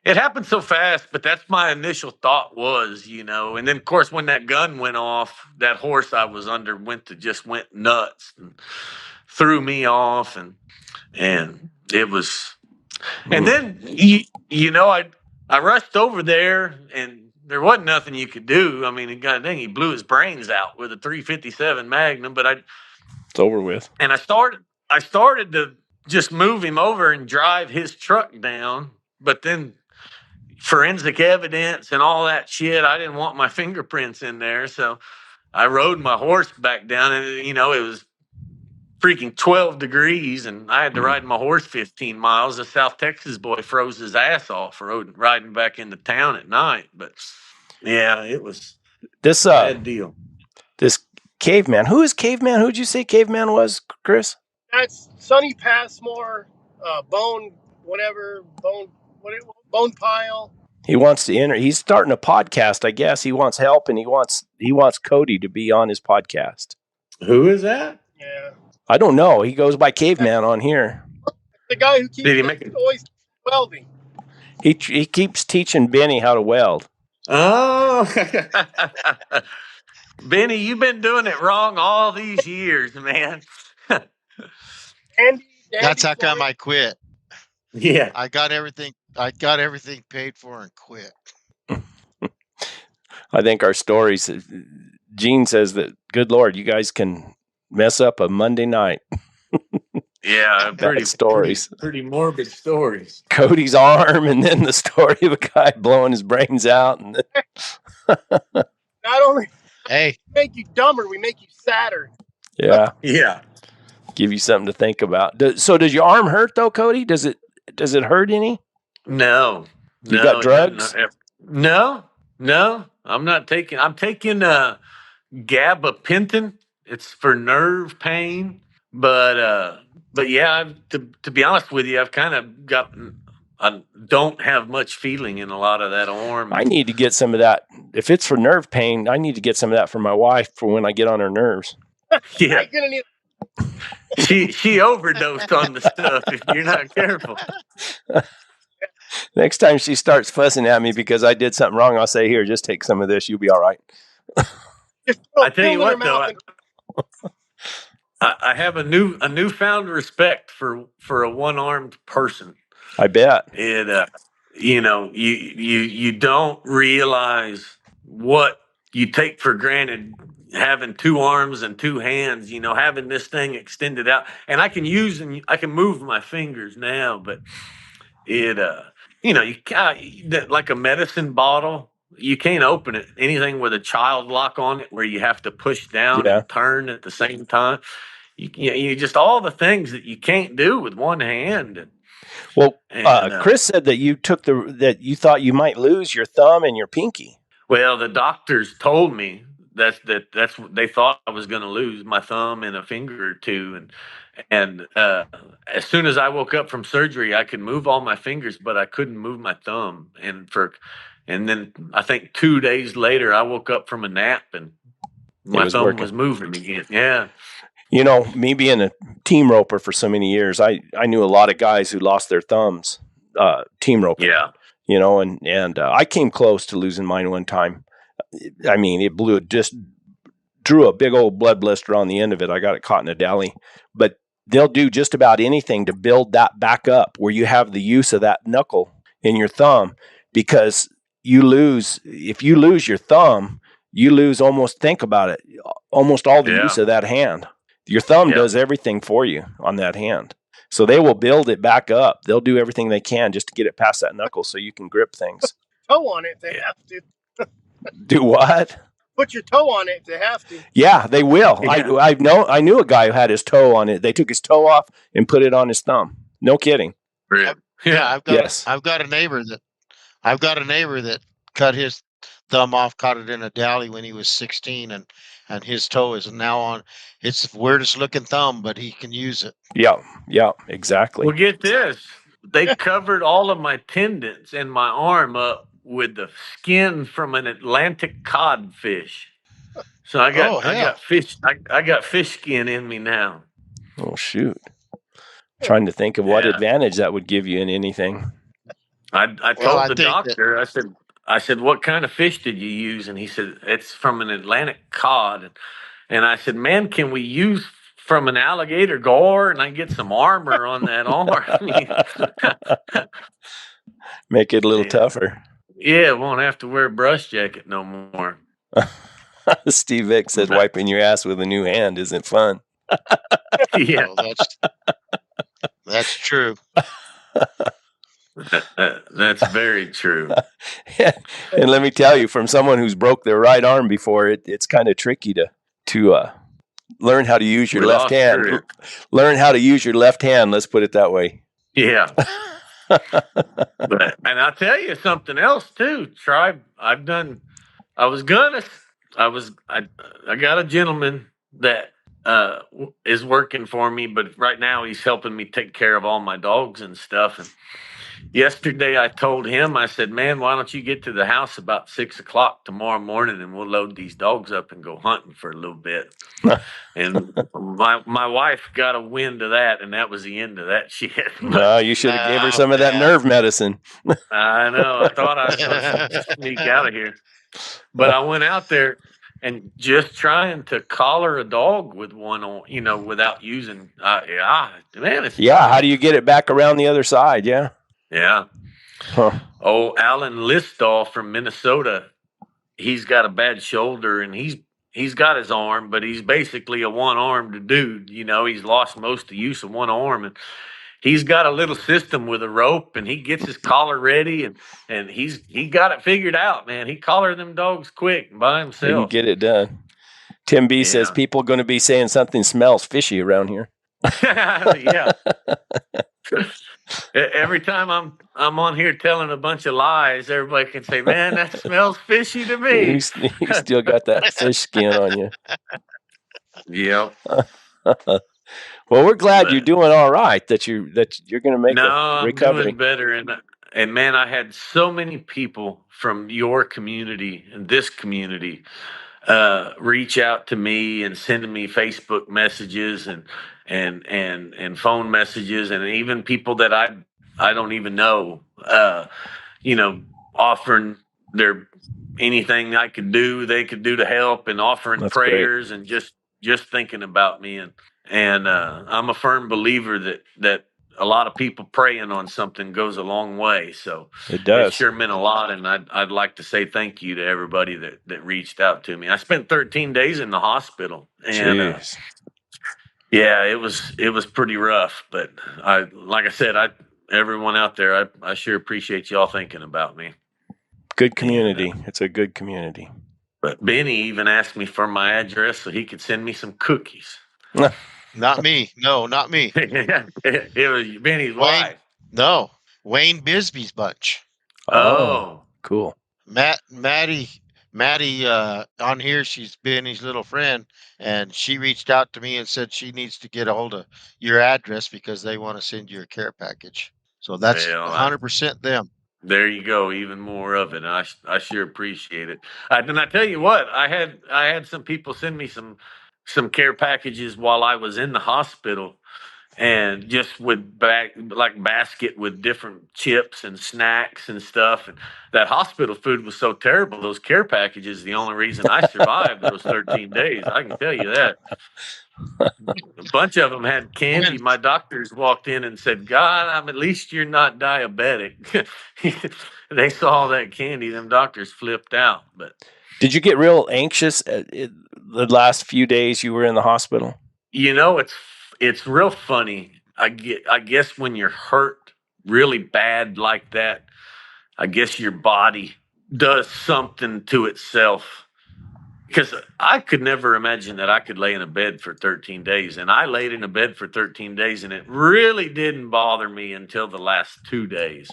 it happened so fast, but that's my initial thought was, and then of course when that gun went off, that horse I was under went nuts and threw me off, and it was, and then I rushed over there and there wasn't nothing you could do. I mean, God dang, he blew his brains out with a 357 Magnum, but it's over with. And I started to just move him over and drive his truck down, but then forensic evidence and all that shit, I didn't want my fingerprints in there, so I rode my horse back down, and it was freaking 12 degrees, and I had to ride my horse 15 miles. A South Texas boy froze his ass off riding back into town at night. But yeah, it was this bad deal. This caveman. Who is caveman? Who'd you say caveman was, Chris? That's Sonny Passmore, Bone Pile. He wants to enter. He's starting a podcast, I guess. He wants help, and he wants Cody to be on his podcast. Who is that? Yeah, I don't know. He goes by caveman on here. The guy who keeps always welding. He keeps teaching Benny how to weld. Oh, Benny, you've been doing it wrong all these years, man. That's how come I quit. Yeah, I got everything paid for and quit. I think our stories. Gene says that, good Lord, you guys can mess up a Monday night. Yeah, pretty morbid stories. Cody's arm, and then the story of a guy blowing his brains out. And not only make you dumber, we make you sadder. Yeah. Give you something to think about. So does your arm hurt though, Cody? Does it hurt any? No. You got drugs? No. I'm taking gabapentin. It's for nerve pain. But yeah, to be honest with you, I've kind of I don't have much feeling in a lot of that arm. I need to get some of that. If it's for nerve pain, I need to get some of that for my wife for when I get on her nerves. Yeah. You're gonna need. She overdosed on the stuff if you're not careful. Next time she starts fussing at me because I did something wrong, I'll say, "Here, just take some of this. You'll be all right." I tell you what, though, I have a newfound respect for a one-armed person. I bet. You don't realize what you take for granted, having two arms and two hands, having this thing extended out, and I can move my fingers now, but like a medicine bottle, you can't open it. Anything with a child lock on it where you have to push down and turn at the same time. You just all the things that you can't do with one hand. Chris said that you thought you might lose your thumb and your pinky. Well, the doctors told me that's what they thought I was going to lose, my thumb and a finger or two, and as soon as I woke up from surgery, I could move all my fingers, but I couldn't move my thumb. And then I think 2 days later, I woke up from a nap and my was thumb working. was moving again. Yeah. You know, me being a team roper for so many years, I knew a lot of guys who lost their thumbs team roping. Yeah. You know, and I came close to losing mine one time. I mean, it just drew a big old blood blister on the end of it. I got it caught in a dally. But they'll do just about anything to build that back up where you have the use of that knuckle in your thumb, because if you lose your thumb, you lose think about it, almost all the use of that hand. Your thumb does everything for you on that hand. So they will build it back up. They'll do everything they can just to get it past that knuckle so you can grip things. Toe on it if they have to. Do what? Put your toe on it if they have to. Yeah, they will. Yeah. I knew a guy who had his toe on it. They took his toe off and put it on his thumb. No kidding. Really? Yeah, Yes. I've got a neighbor that cut his thumb off, caught it in a dally when he was 16, and his toe is now on. It's the weirdest looking thumb, but he can use it. Yeah, exactly. Well, get this. They covered all of my tendons and my arm up with the skin from an Atlantic codfish. So I got fish skin in me now. Oh shoot. Trying to think of what advantage that would give you in anything. I told the doctor, I said, what kind of fish did you use? And he said, it's from an Atlantic cod. And I said, man, can we use from an alligator gore and I get some armor on that arm? Make it a little tougher. Yeah, won't have to wear a brush jacket no more. Steve Vick says wiping your ass with a new hand isn't fun. Yeah, well, that's true. That's very true. And let me tell you, from someone who's broke their right arm before, it's kind of tricky to learn how to use your left hand. Learn how to use your left hand. Let's put it that way. Yeah. And I'll tell you something else too. I got a gentleman that is working for me, but right now he's helping me take care of all my dogs and stuff. And yesterday I told him, I said, man, why don't you get to the house about 6 o'clock tomorrow morning and we'll load these dogs up and go hunting for a little bit. And my wife got a wind of that, and that was the end of that shit. No, you should have gave her some of that nerve medicine. I know. I thought I was supposed to sneak out of here. But I went out there and just trying to collar a dog with one on, without using, man. It's how do you get it back around the other side? Yeah. Yeah. Huh. Oh, Alan Listahl from Minnesota, he's got a bad shoulder, and he's got his arm, but he's basically a one-armed dude. He's lost most of the use of one arm, and he's got a little system with a rope, and he gets his collar ready, and he got it figured out, man. He collared them dogs quick by himself. He can get it done. Tim B says people going to be saying something smells fishy around here. Yeah. Every time I'm on here telling a bunch of lies, everybody can say, man, that smells fishy to me. You still got that fish skin on you. Yep. Well, we're glad you're doing all right, that you're going to make a recovery. I'm doing better. And man, I had so many people from your community and this community reach out to me and sending me Facebook messages and phone messages, and even people that I don't even know, offering their anything I could do, they could do to help, and offering That's prayers great. and just thinking about me. And I'm a firm believer that a lot of people praying on something goes a long way. So it does. It sure meant a lot, and I'd like to say thank you to everybody that reached out to me. I spent 13 days in the hospital, and yeah, it was pretty rough. But like I said, everyone out there, I sure appreciate y'all thinking about me. Good community. It's a good community. But Benny even asked me for my address so he could send me some cookies. Not me. No, not me. It was Benny's wife. No, Wayne Bisbee's bunch. Oh, cool. Maddie Maddie on here, she's Benny's little friend, and she reached out to me and said she needs to get a hold of your address because they want to send you a care package. So that's Well, 100% them. there you go, even more of it. I sure appreciate it. And I tell you what, I had some people send me some care packages while I was in the hospital, and just with like basket with different chips and snacks and stuff. And that hospital food was so terrible. Those care packages, the only reason I survived those 13 days. I can tell you that. A bunch of them had candy. When My doctors walked in and said, "God, at least you're not diabetic." They saw that candy. Them doctors flipped out. But Did you get real anxious the last few days you were in the hospital? it's real funny. I guess when you're hurt really bad like that, I guess your body does something to itself. Because I could never imagine that I could lay in a bed for 13 days. And I laid in a bed for 13 days, and it really didn't bother me until the last 2 days.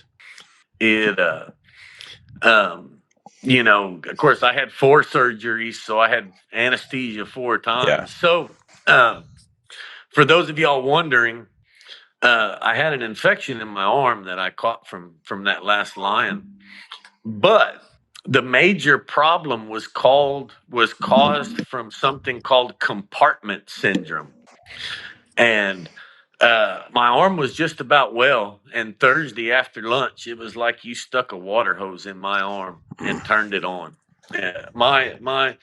It, of course, I had 4 surgeries, so I had anesthesia 4 times. So, for those of y'all wondering, I had an infection in my arm that I caught from that last lion. But the major problem was caused from something called compartment syndrome. And my arm was just about well. And Thursday after lunch, it was like you stuck a water hose in my arm and turned it on. My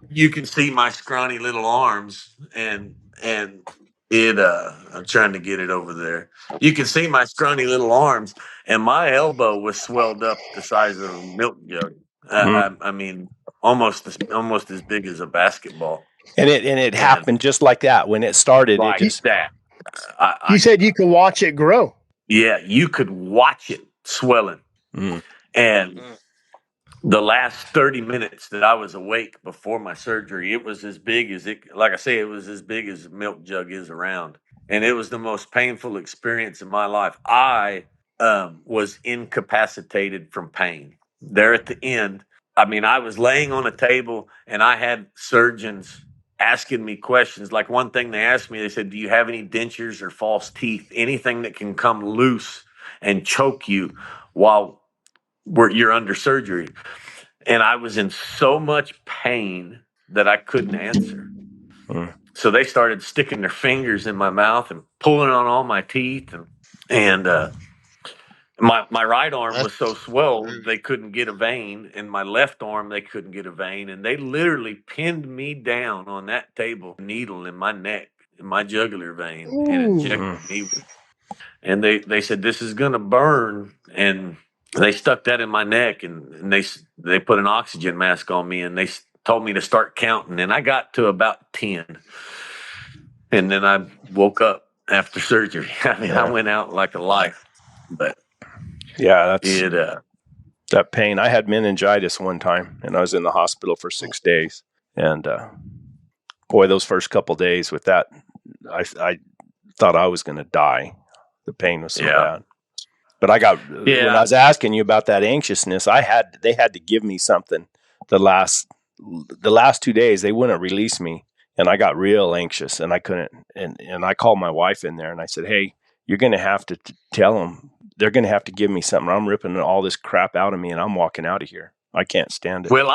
you can see my scrawny little arms, and it I'm trying to get it over there. You can see my scrawny little arms, and my elbow was swelled up the size of a milk jug. I mean, almost as big as a basketball. And it And happened just like that when it started. It like just that, You said you can watch it grow. yeah, you could watch it swelling. And the last 30 minutes that I was awake before my surgery, it was as big as like I say, it was as big as a milk jug is around. And it was the most painful experience in my life. I was incapacitated from pain. There at the end, I mean, I was laying on a table and I had surgeons asking me questions. Like one thing they asked me, they said, "Do you have any dentures or false teeth? Anything that can come loose and choke you while you're under surgery?" And I was in so much pain that I couldn't answer. So they started sticking their fingers in my mouth and pulling on all my teeth, and my right arm was so swelled they couldn't get a vein, and my left arm they couldn't get a vein, and they literally pinned me down on that table, needle in my neck, in my jugular vein, and injected me. And they said, "This is gonna burn," and they stuck that in my neck, and they put an oxygen mask on me, and they told me to start counting, and I got to about 10, and then I woke up after surgery. I mean, I went out like a light, but yeah, that's it. that pain. I had meningitis one time, and I was in the hospital for 6 days. And boy, those first couple days with that, I thought I was going to die. The pain was so bad. But I got when I was asking you about that anxiousness, they had to give me something. The last 2 days, they wouldn't release me, and I got real anxious, and I couldn't. And I called my wife in there, and I said, "Hey, you're going to have to tell them. They're going to have to give me something. I'm ripping all this crap out of me, and I'm walking out of here. I can't stand it." Well,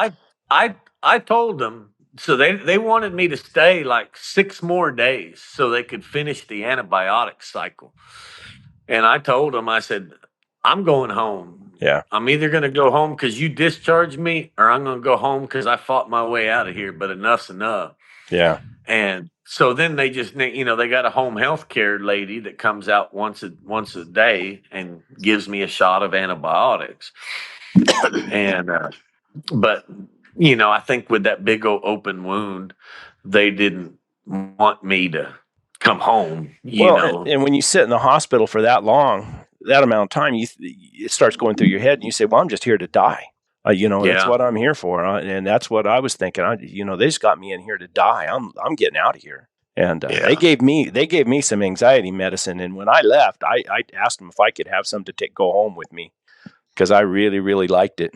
I told them. So they wanted me to stay like 6 more days so they could finish the antibiotic cycle. And I told them, I said, "I'm going home. Yeah. I'm either going to go home because you discharged me, or I'm going to go home because I fought my way out of here, but enough's enough." Yeah. And so then they just, they got a home health care lady that comes out once a day and gives me a shot of antibiotics. And, but, I think with that big old open wound, they didn't want me to come home, And when you sit in the hospital for that long, that amount of time, it starts going through your head, and you say, "Well, I'm just here to die." That's what I'm here for, and that's what I was thinking. They just got me in here to die. I'm getting out of here. And they gave me some anxiety medicine, and when I left, I asked them if I could have some to go home with me because I really, really liked it.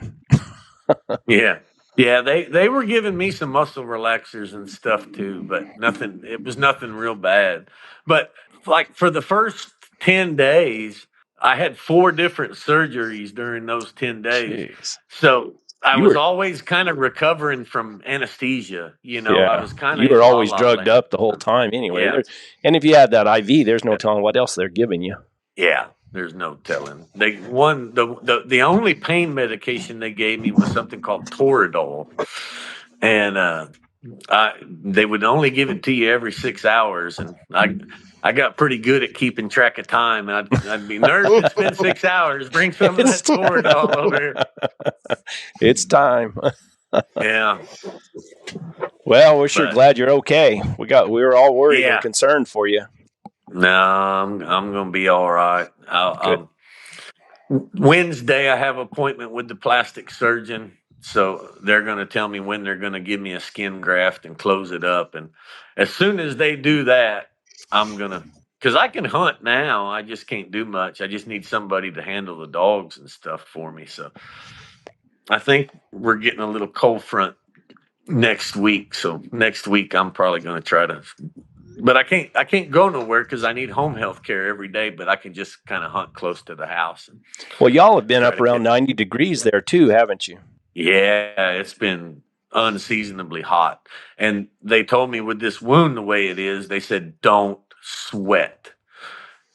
Yeah. Yeah, they were giving me some muscle relaxers and stuff too, but nothing. It was nothing real bad. But like for the first 10 days, I had 4 different surgeries during those 10 days. Jeez. So I You was were always kind of recovering from anesthesia. I was kind you of were in la always la drugged land. up the whole time anyway. Yeah, And if you had that IV, there's no telling what else they're giving you. yeah. There's no telling. The only pain medication they gave me was something called Toradol, and they would only give it to you every 6 hours, and I got pretty good at keeping track of time. And I'd be, nurse, it's been 6 hours. Bring some of that Toradol over here. It's time. Yeah, Well, we're sure but glad you're okay. We were all worried and yeah, concerned for you. no, I'm gonna be all right. Good. Wednesday, I have an appointment with the plastic surgeon. So they're going to tell me when they're going to give me a skin graft and close it up. And as soon as they do that, I'm going to, because I can hunt now. I just can't do much. I just need somebody to handle the dogs and stuff for me. So I think we're getting a little cold front next week. So next week, I'm probably going to try to, but I can't go nowhere because I need home health care every day, but I can just kind of hunt close to the house. And Well, y'all have been try up to around get 90 degrees there too, haven't you? Yeah, it's been unseasonably hot. And they told me with this wound the way it is, they said, don't sweat.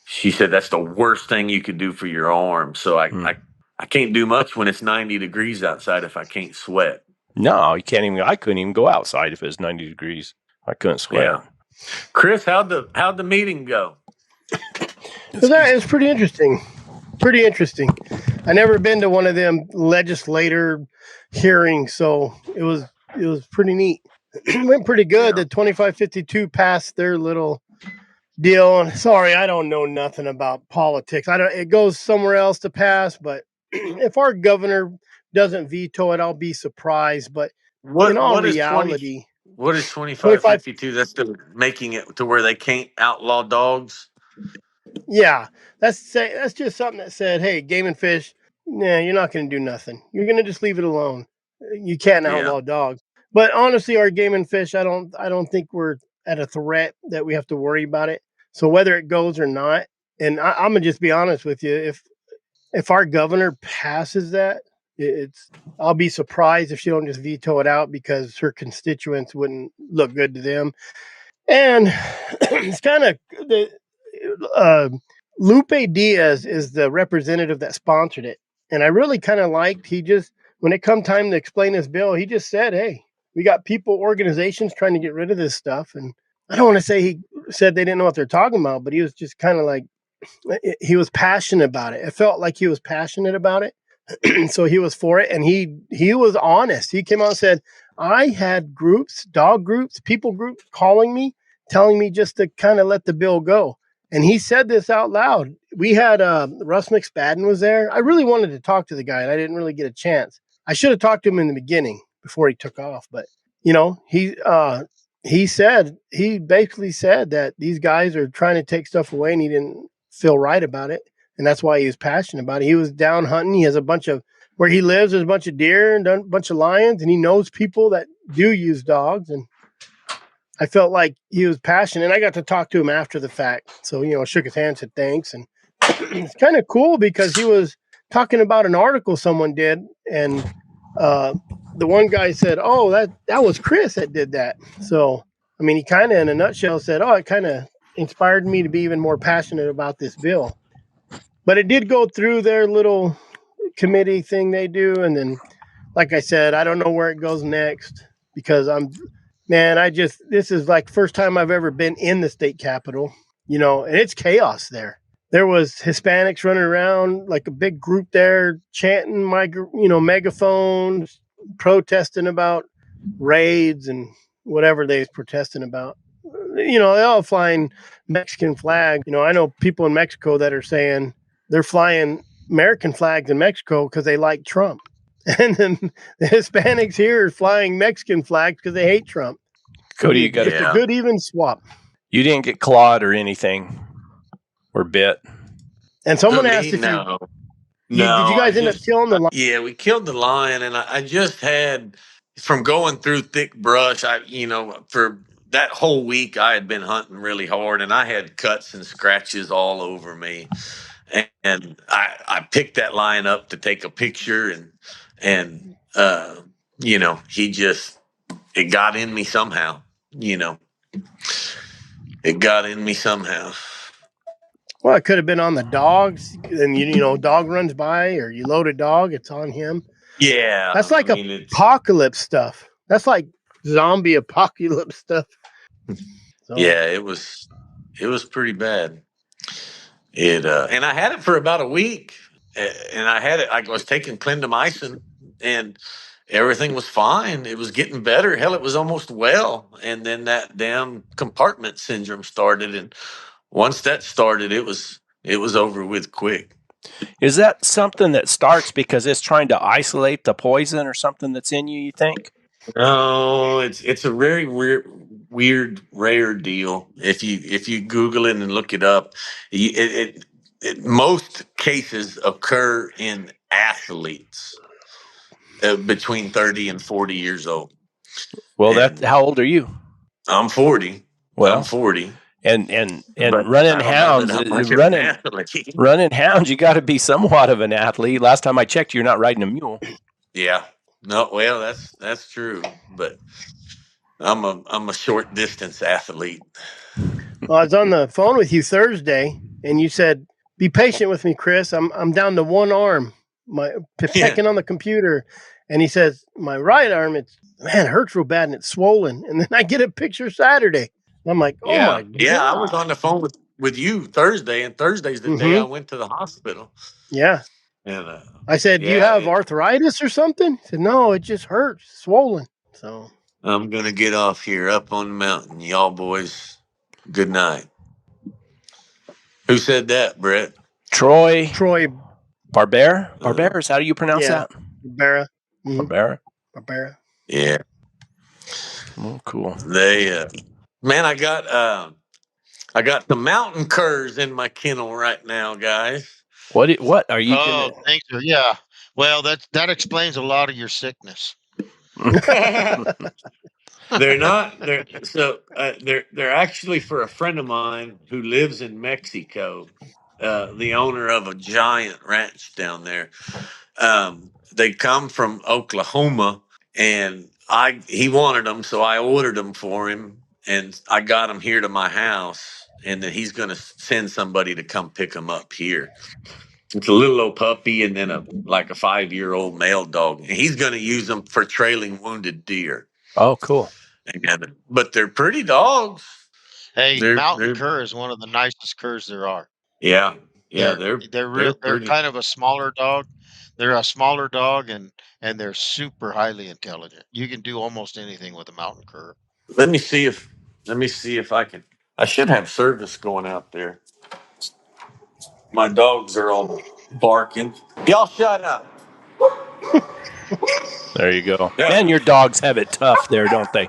She said that's the worst thing you could do for your arm. So I can't do much when it's 90 degrees outside if I can't sweat. No, you can't even. I couldn't even go outside if it was 90 degrees. I couldn't sweat. Yeah. Chris, how'd the meeting go? It's pretty interesting. Pretty interesting. I never been to one of them legislator hearings, so it was pretty neat. It went pretty good. Yeah. The 2552 passed their little deal. And sorry, I don't know nothing about politics. It goes somewhere else to pass, but if our governor doesn't veto it, I'll be surprised. But in all What is reality, 2552? That's still making it to where they can't outlaw dogs. yeah, that's just something that said, hey, game and fish, nah, you're not going to do nothing. You're going to just leave it alone. You can't Yeah. outlaw dogs. But honestly, our game and fish, I don't think we're at a threat that we have to worry about it. So whether it goes or not, and I'm gonna just be honest with you, if our governor passes that, I'll be surprised if she don't just veto it out because her constituents wouldn't look good to them. And it's kind of the Lupe Diaz is the representative that sponsored it, and I really kind of liked. He just when it come time to explain his bill, he just said, "Hey, we got people, organizations trying to get rid of this stuff." And I don't want to say he said they didn't know what they're talking about, but he was just kind of like he was passionate about it. It felt like he was passionate about it. So he was for it, and he was honest. He came out and said, I had groups, dog groups, people groups calling me, telling me just to kind of let the bill go. And he said this out loud. We had Russ McSpadden was there. I really wanted to talk to the guy, and I didn't really get a chance. I should have talked to him in the beginning before he took off, but he basically said that these guys are trying to take stuff away, and he didn't feel right about it. And that's why he was passionate about it. He was down hunting. He has a bunch of where he lives. There's a bunch of deer and a bunch of lions, and he knows people that do use dogs. And I felt like he was passionate. And I got to talk to him after the fact. So shook his hand, said thanks, and it's kind of cool because he was talking about an article someone did, and the one guy said, "Oh, that was Chris that did that." So I mean, he kind of, in a nutshell, said, "Oh, it kind of inspired me to be even more passionate about this bill." But it did go through their little committee thing they do, and then, like I said, I don't know where it goes next because this is like first time I've ever been in the state capitol, and it's chaos there. There was Hispanics running around like a big group there chanting megaphones, protesting about raids and whatever they was protesting about. They all flying Mexican flag. I know people in Mexico that are saying they're flying American flags in Mexico because they like Trump. And then the Hispanics here are flying Mexican flags because they hate Trump. Cody, you got a good even swap. You didn't get clawed or anything or bit. And someone asked if no. did you guys end up killing the lion? Yeah, we killed the lion, and I just had from going through thick brush, for that whole week I had been hunting really hard, and I had cuts and scratches all over me. And I picked that lion up to take a picture, and he just, it got in me somehow. It got in me somehow. Well, it could have been on the dogs, and dog runs by, or you load a dog, it's on him. Yeah, That's like it's apocalypse stuff. That's like zombie apocalypse stuff. So, yeah, it was pretty bad. And I had it for about a week, and I had it. I was taking clindamycin, and everything was fine. It was getting better. Hell, it was almost well. And then that damn compartment syndrome started, and once that started, it was over with quick. Is that something that starts because it's trying to isolate the poison or something that's in you think? No, it's a very weird, rare deal. If you Google it and look it up, most cases occur in athletes between 30 and 40 years old. Well, And how old are you? I'm 40. Well, I'm 40. And But running I don't know hounds, that I'm much of an athlete. running hounds, you got to be somewhat of an athlete. Last time I checked, you're not riding a mule. Yeah. No, well, that's true, but I'm a short distance athlete. well, I was on the phone with you Thursday, and you said, "Be patient with me, Chris. I'm down to one arm, pecking on the computer." And he says, "My right arm, it hurts real bad, and it's swollen." And then I get a picture Saturday. And I'm like, "Oh my god!" Yeah. I was on the phone with you Thursday, and Thursday's the day I went to the hospital. Yeah. And I said, "Do you have arthritis or something?" He said, "No, it just hurts, swollen." So I'm gonna get off here up on the mountain. Y'all boys, good night. Who said that, Brett? Troy Barbera. Barberas, how do you pronounce that? Barbera. Barbera. Yeah. Oh, cool. They man, I got some mountain curs in my kennel right now, guys. What are you? Oh, thank you. Yeah. Well, that explains a lot of your sickness. They're not. They're actually for a friend of mine who lives in Mexico, the owner of a giant ranch down there. They come from Oklahoma, and he wanted them, so I ordered them for him, and I got them here to my house, and then he's going to send somebody to come pick them up here. It's a little old puppy, and then a 5-year-old male dog. And he's going to use them for trailing wounded deer. Oh, cool. But they're pretty dogs. Hey, mountain cur is one of the nicest curs there are. Yeah, they're kind of a smaller dog. They're a smaller dog, and they're super highly intelligent. You can do almost anything with a mountain cur. Let me see if I can. I should have service going out there. My dogs are all barking. Y'all shut up. There you go. Yeah. And your dogs have it tough there, don't they?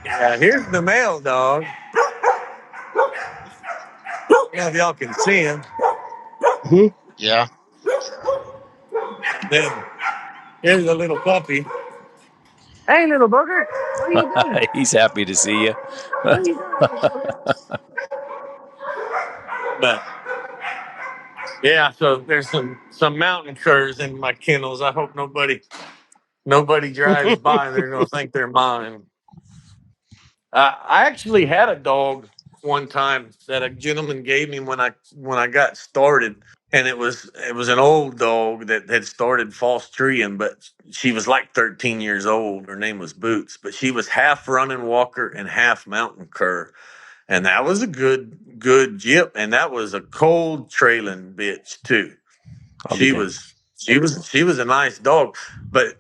Yeah, here's the male dog. Yeah, if y'all can see him. Yeah. Then here's the little puppy. Hey, little booger. What are you doing? He's happy to see you. But yeah, so there's some mountain curs in my kennels. I hope nobody drives by and they're gonna think they're mine. I actually had a dog one time that a gentleman gave me when I got started, and it was an old dog that had started false treeing, but she was like 13 years old. Her name was Boots, but she was half running walker and half mountain cur, and that was a good jip, and that was a cold trailing bitch too. She was a nice dog, but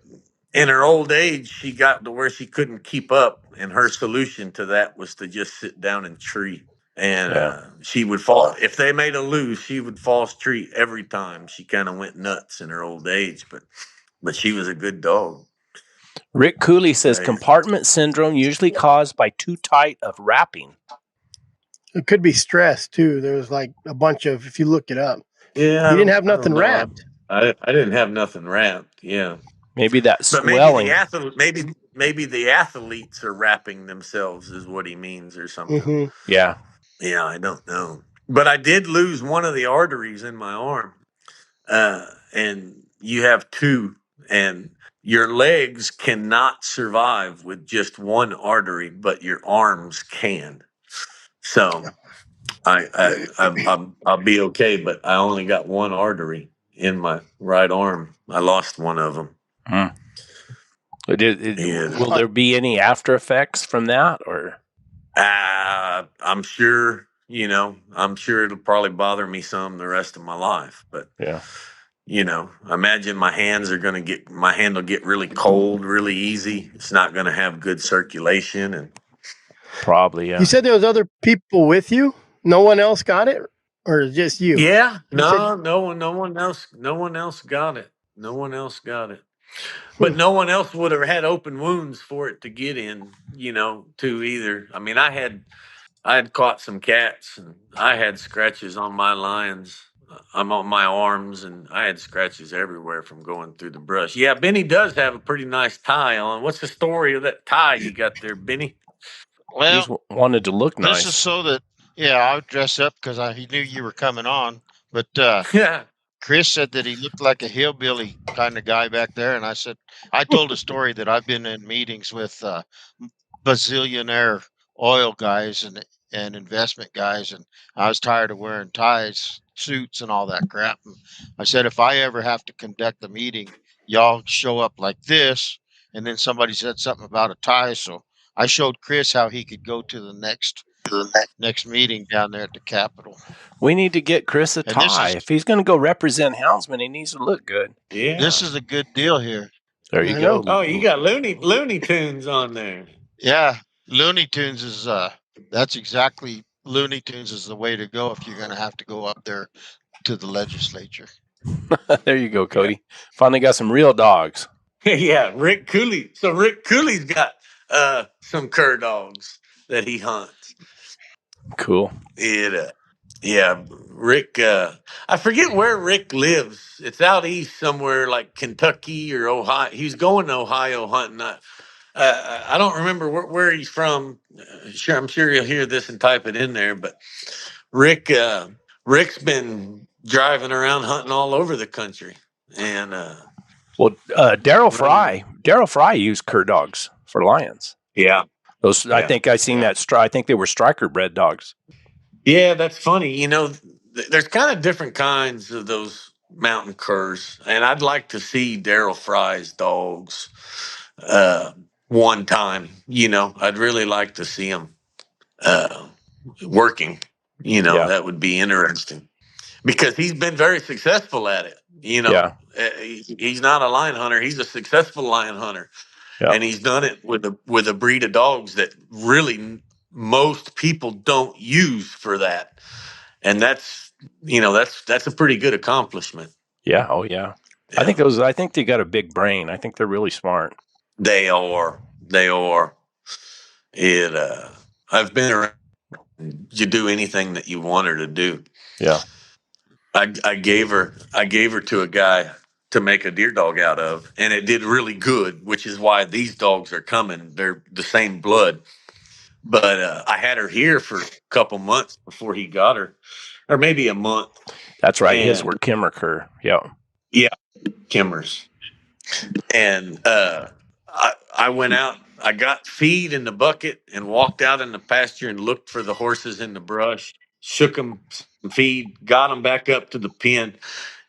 in her old age, she got to where she couldn't keep up, and her solution to that was to just sit down and tree. And she would fall if they made a loose. She would false treat every time. She kind of went nuts in her old age, but she was a good dog. Rick Cooley says compartment syndrome usually caused by too tight of wrapping. It could be stress too. There was like a bunch of, if you look it up. Yeah, you didn't have nothing wrapped. I didn't have nothing wrapped. Yeah. Maybe that But maybe swelling. maybe the athletes are wrapping themselves is what he means or something. Mm-hmm. Yeah. Yeah, I don't know. But I did lose one of the arteries in my arm. And you have two, and your legs cannot survive with just one artery, but your arms can. So I'll be okay, but I only got one artery in my right arm. I lost one of them. Hmm. And Will there be any after effects from that, or? I'm sure, I'm sure it'll probably bother me some the rest of my life, but Yeah. imagine my hand will get really cold really easy. It's not going to have good circulation. And Probably, yeah. You said there was other people with you. No one else got it, or just you? yeah, You said, no one else got it. No one else got it. hmm. But no one else would have had open wounds for it to get in, to either. I mean, I had caught some cats, and I had scratches on my lions. I'm on my arms, and I had scratches everywhere from going through the brush. Yeah, Benny does have a pretty nice tie on. What's the story of that tie you got there, Benny? He Well, just wanted to look this is nice. so that I would dress up because he knew you were coming on. But Yeah. Chris said that he looked like a hillbilly kind of guy back there, and I told a story that I've been in meetings with bazillionaire oil guys and investment guys, and I was tired of wearing ties, suits, and all that crap. And I said, if I ever have to conduct a meeting, y'all show up like this. And then somebody said something about a tie, so I showed Chris how he could go to the next meeting down there at the Capitol. We need to get Chris a And this tie. is If he's going to go represent Houndsman, he needs to look good. this Yeah. is a good deal here. There you I go. know. Oh, you got Looney Tunes on there. Yeah, Looney Tunes is that's exactly Looney Tunes is the way to go if you're going to have to go up there to the legislature. There you go, Yeah. Cody. Finally got some real dogs. Yeah, Rick Cooley. So Rick Cooley's got some cur dogs that he hunts. Cool. Yeah, Rick. I forget where Rick lives. It's out east somewhere, like Kentucky or Ohio. He's going to Ohio hunting. I don't remember where he's from. Sure, I'm sure you'll hear this and type it in there. But Rick, Rick's been driving around hunting all over the country, and Well, Daryl running. Fry used cur dogs for lions. Yeah, Those, I yeah, think I seen yeah. that. I think they were striker bred dogs. Yeah, that's funny. There's kind of different kinds of those mountain curs, and I'd like to see Daryl Fry's dogs one time. I'd really like to see them uh, working. Yeah, That would be interesting because he's been very successful at it. yeah, He's not a lion hunter; he's a successful lion hunter, yeah, and he's done it with a breed of dogs that really most people don't use for that. And that's a pretty good accomplishment. yeah. Oh, yeah. I Yeah, think they got a big brain. I think they're really smart. they are it. I've been around. You do anything that you want her to do. Yeah. I gave her to a guy to make a deer dog out of, and it did really good, which is why these dogs are coming. They're the same blood. But I had her here for a couple months before he got her, or maybe a month. That's right. His were And Kimmer cur. Yeah. yeah, Kimmers. And I went out. I got feed in the bucket and walked out in the pasture and looked for the horses in the brush. Shook them some feed, got them back up to the pen,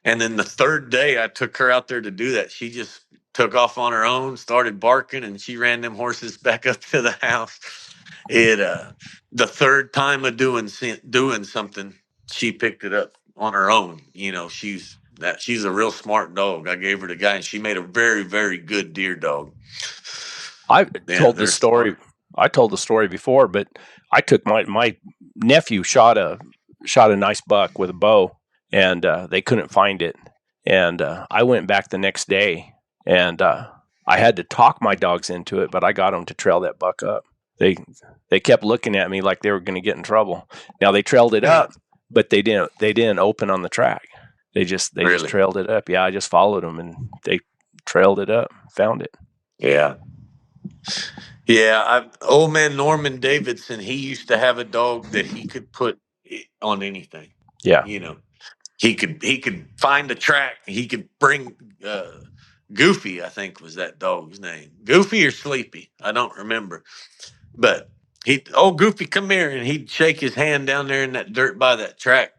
and then the third day I took her out there to do that. She just took off on her own, started barking, and she ran them horses back up to the house. It the third time of doing something, she picked it up on her own. She's a real smart dog. I gave her the guy, and she made a very, very good deer dog. I Yeah, told the they're story. smart. I told the story before, but I took my nephew shot a nice buck with a bow, and they couldn't find it. And I went back the next day, and I had to talk my dogs into it, but I got them to trail that buck up. They kept looking at me like they were going to get in trouble. Now they trailed it up, but they didn't open on the track. They just Really? trailed it up. Yeah, I just followed them, and they trailed it up, found it. Yeah. Yeah. Old man Norman Davidson, he used to have a dog that he could put on anything. Yeah. You know, he could find a track. He could bring Goofy, I think was that dog's name. Goofy or Sleepy. I don't remember. But Goofy, come here. And he'd shake his hand down there in that dirt by that track.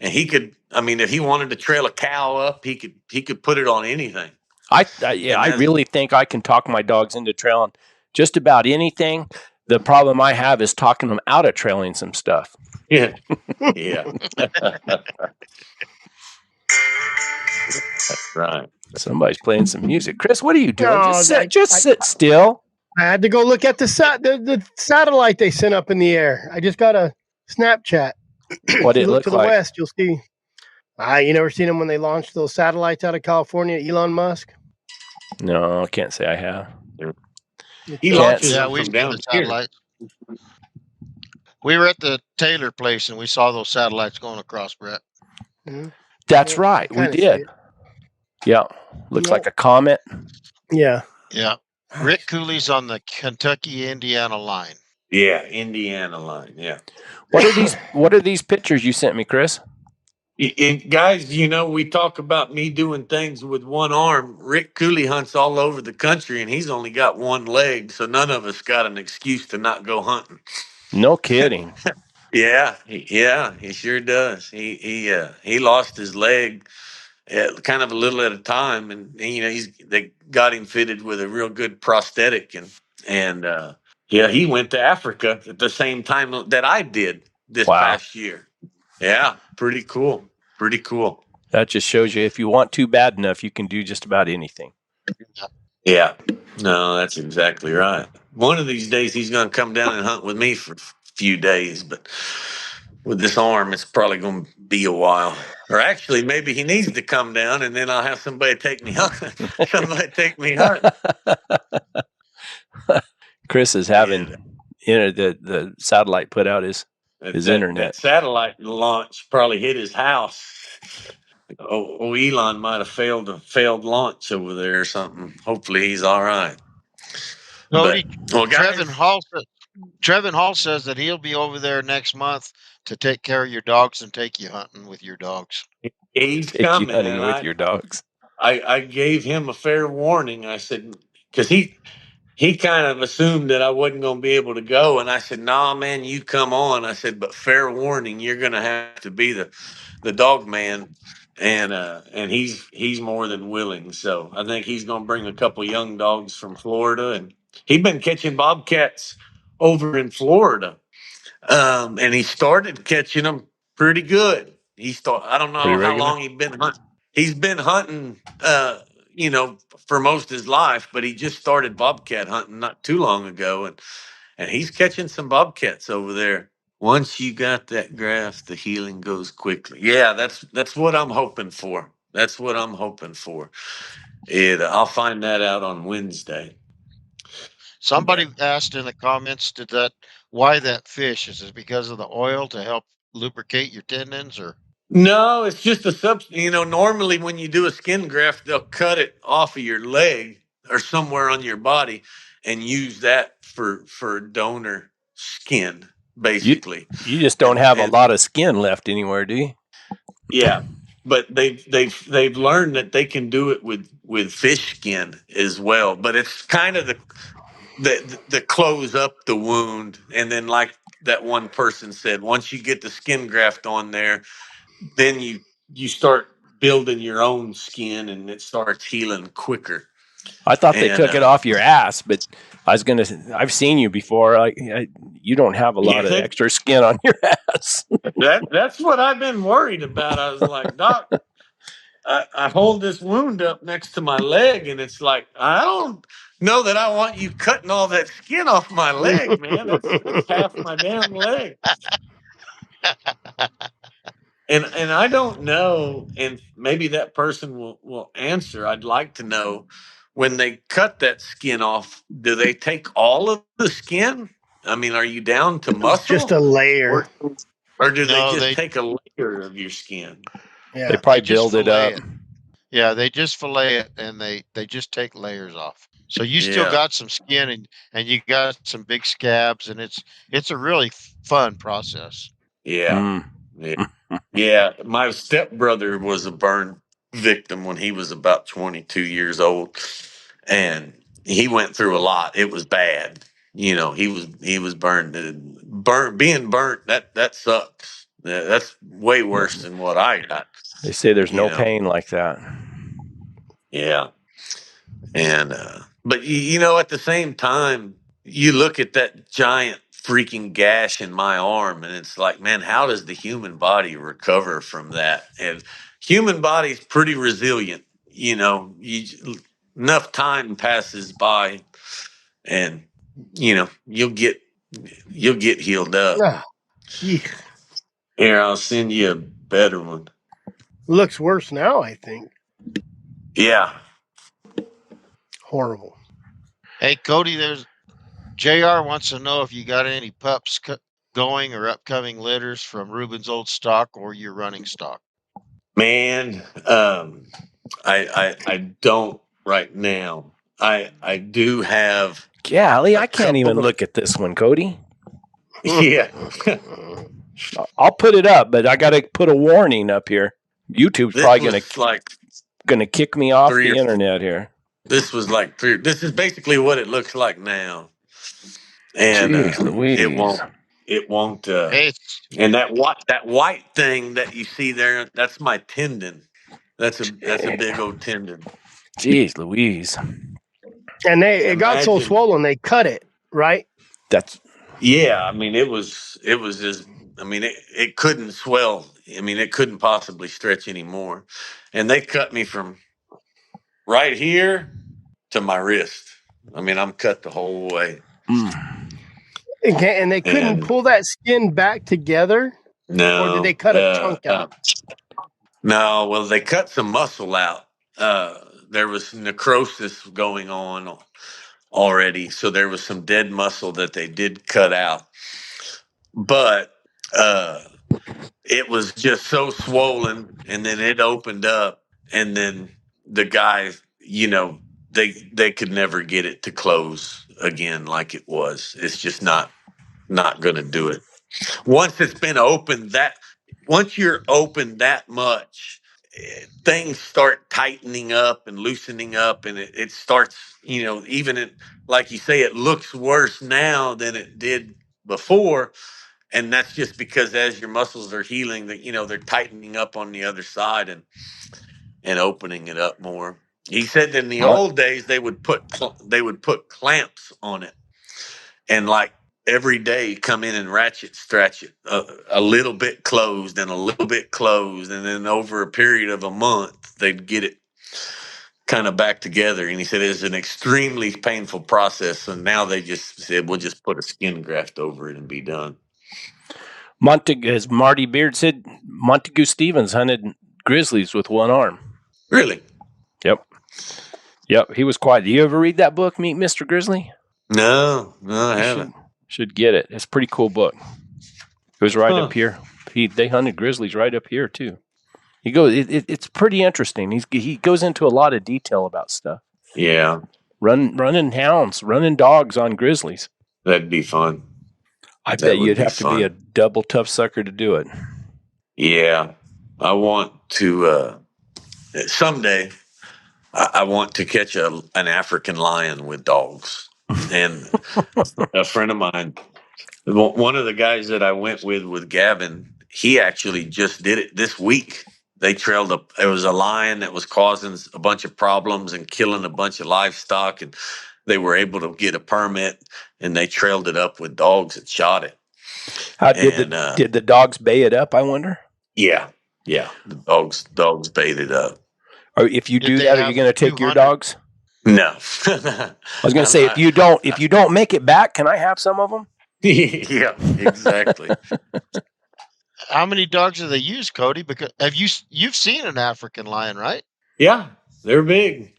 And he could, I mean, if he wanted to trail a cow up, he could put it on anything. I really think I can talk my dogs into trailing just about anything. The problem I have is talking them out of trailing some stuff. Yeah. Yeah. That's right. Somebody's playing some music. Chris, what are you doing? No, Just sit still. I had to go look at the satellite they sent up in the air. I just got a Snapchat. What If it you look look to the like? west, you'll see. You never seen them when they launched those satellites out of California, Elon Musk? No, I can't say I have. He Can't- launches Yeah, them we from saw down the here. satellites. We were at the Taylor place and we saw those satellites going across, Brett. Mhm. That's Yeah, right. I We kinda see did. it. Yeah. Looks Yeah. like a comet. Yeah. Yeah. Rick Cooley's on the Kentucky-Indiana line. Yeah, Indiana line. Yeah. What are these pictures you sent me, Chris? Guys, we talk about me doing things with one arm. Rick Cooley hunts all over the country, and he's only got one leg, so none of us got an excuse to not go hunting. No kidding. Yeah, he sure does. He lost his leg kind of a little at a time, and they got him fitted with a real good prosthetic, and he went to Africa at the same time that I did this Wow. past year. Yeah, pretty cool. Pretty cool. That just shows you if you want to bad enough, you can do just about anything. Yeah. No, that's exactly right. One of these days he's going to come down and hunt with me for a few days, but with this arm, it's probably going to be a while. Or actually, maybe he needs to come down, and then I'll have somebody take me hunting. Chris is having the satellite put out his internet. That satellite launch probably hit his house. Elon might have failed launch over there or something. Hopefully he's all right. Cody, guys, Trevin Hall says that he'll be over there next month to take care of your dogs and take you hunting with your dogs. He's Take coming you hunting with your dogs. I gave him a fair warning. I said, because he kind of assumed that I wasn't going to be able to go. And I said, nah, man, you come on. I said, but fair warning, you're going to have to be the dog man. And he's more than willing. So I think he's going to bring a couple young dogs from Florida. And he's been catching bobcats over in Florida. And he started catching them pretty good. I don't know how long he's been hunting. He's been hunting, for most of his life, but he just started bobcat hunting not too long ago, and he's catching some bobcats over there. Once you got that grass, the healing goes quickly. Yeah, that's what I'm hoping for. That's what I'm hoping for. I'll find that out on Wednesday. Somebody asked in the comments, why that fish? Is it because of the oil to help lubricate your tendons, or? No, it's just a substance. Normally when you do a skin graft, they'll cut it off of your leg or somewhere on your body and use that for donor skin, basically. You just don't have a lot of skin left anywhere, do you? Yeah, but they've learned that they can do it with fish skin as well. But it's kind of the close up the wound, and then like that one person said, once you get the skin graft on there, then you start building your own skin and it starts healing quicker. I thought they took it off your ass, but I've seen you before. You don't have a lot of extra skin on your ass. That's what I've been worried about. I was like, Doc, I hold this wound up next to my leg, and it's like, I don't know that I want you cutting all that skin off my leg, man. That's half my damn leg. And I don't know, and maybe that person will answer. I'd like to know, when they cut that skin off, do they take all of the skin? I mean, are you down to muscle? Just a layer. Or do they take a layer of your skin? Yeah. They probably build it up. Yeah, they just fillet it and they just take layers off. So you still Yeah. got some skin and you got some big scabs, and it's a really fun process. Yeah. Mm. Yeah. Yeah. My stepbrother was a burn victim when he was about 22 years old. And he went through a lot. It was bad. He was burned. Being burnt, that sucks. That's way worse than what I got. They say there's You no know. pain like that. Yeah. And but at the same time, you look at that giant freaking gash in my arm, and it's like, man, how does the human body recover from that? And human body's pretty resilient. Enough time passes by, and you'll get healed up. Ah, gee. Here, I'll send you a better one. Looks worse now, I think. Yeah. Horrible. Hey Cody, there's JR wants to know if you got any pups going or upcoming litters from Ruben's old stock or your running stock. Man, I don't right now. I do have Golly, a I can't even couple of look at this one, Cody. yeah. I'll put it up, but I got to put a warning up here. YouTube's This probably was like gonna kick me off three the or internet here. this was like three. This is basically what it looks like now, and Jeez it Louise. won't. Hey, And that white thing that you see there, that's my tendon. That's a big old tendon. Jeez Louise. And it got so Imagine. swollen they cut it, right? That's Yeah, I mean it was just I mean it couldn't swell. I mean it couldn't possibly stretch anymore. And they cut me from right here to my wrist. I mean I'm cut the whole way. And they couldn't And pull that skin back together, or did no, they cut a chunk out? no, well they cut some muscle out. There was necrosis going on already, so there was some dead muscle that they did cut out. But it was just so swollen, and then it opened up, and then the guy, they could never get it to close again like it was. It's just not going to do it. Once it's been opened that once you're open that much, things start tightening up and loosening up, and it starts, even like you say, it looks worse now than it did before. And that's just because as your muscles are healing, that they're tightening up on the other side and opening it up more. He said that in the what? old days they would put clamps on it, and like every day come in and ratchet stretch it a little bit closed and a little bit closed, and then over a period of a month they'd get it kind of back together. And he said it's an extremely painful process, and now they just said we'll just put a skin graft over it and be done. As Marty Beard said, Montague Stevens hunted grizzlies with one arm. Really? Yep. He was quiet. Do you ever read that book, Meet Mr. Grizzly? No, I haven't. Should get it. It's a pretty cool book. It was right up here. They hunted grizzlies right up here too. He goes. It's pretty interesting. He goes into a lot of detail about stuff. Yeah, Running hounds, running dogs on grizzlies. that'd be fun. I bet you'd have to be a double tough sucker to do it. Yeah, I want to someday. I want to catch an African lion with dogs. And a friend of mine, one of the guys that I went with Gavin, he actually just did it this week. They trailed it was a lion that was causing a bunch of problems and killing a bunch of livestock, and they were able to get a permit, and they trailed it up with dogs and shot it. How did the dogs bay it up, I wonder? Yeah. The dogs bayed it up. Or if you do that, are you going to take your dogs? No. I was going to say, if you don't make it back, can I have some of them? Yeah, exactly. How many dogs do they use, Cody? Because you've seen an African lion, right? Yeah, they're big.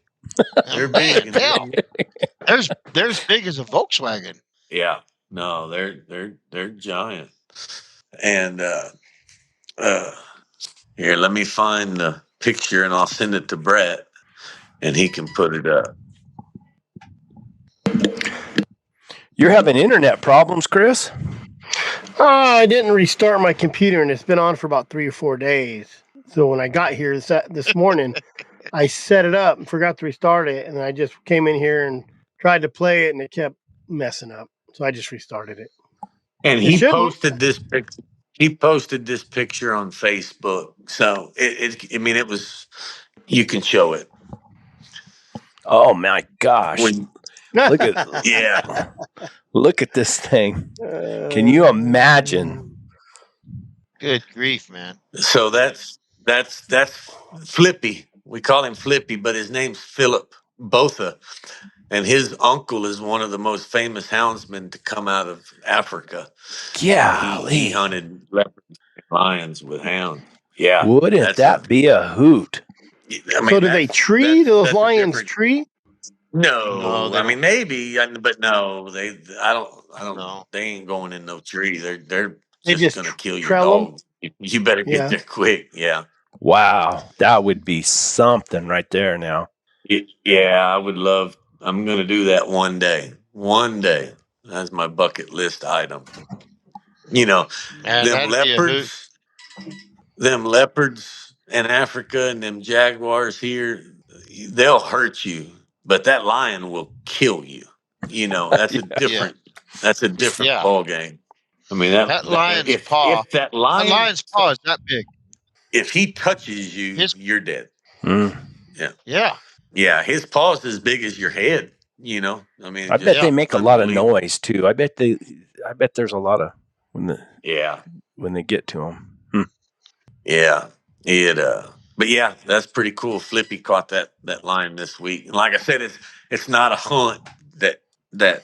They're big. They're as big as a Volkswagen. Yeah. No, they're giant. And here, let me find the picture and I'll send it to Brett and he can put it up. You're having internet problems, Chris? I didn't restart my computer, and it's been on for about 3 or 4 days. So when I got here this morning, I set it up and forgot to restart it, and I just came in here and tried to play it, and it kept messing up. So I just restarted it. And It he shouldn't. posted this picture. He posted this picture on Facebook. So it was. You can show it. Oh my gosh! When, Look at yeah. look at this thing. Can you imagine? Good grief, man. So that's Flippy. We call him Flippy, but his name's Philip Botha, and his uncle is one of the most famous houndsmen to come out of Africa. Yeah, He hunted leopards and lions with hounds. Yeah, wouldn't that be a hoot? I mean, so do they tree? Do those lions tree? No, No, they I mean don't. maybe, but no, they. I don't. No. They ain't going in no tree. They're They just just gonna kill your trail 'em? dog. You better get there quick. Yeah. Wow, that would be something right there. Now, Yeah, I would love. I'm gonna do that one day. One day, that's my bucket list item. You know, Man, them that'd be a hoot. leopards in Africa, and them jaguars here. They'll hurt you, but that lion will kill you. You know, that's a Yeah. different. That's a different Yeah. ball game. I mean, That lion's paw. if that lion, That lion's paw is that big. if he touches you, His you're dead. Yeah. Yeah. Yeah, his paw's as big as your head. You know, I mean, I bet Yeah. they make a lot of noise too. I bet there's a lot of when they get to them. Yeah, but yeah, that's pretty cool. Flippy caught that lion this week, and like I said, it's not a hunt that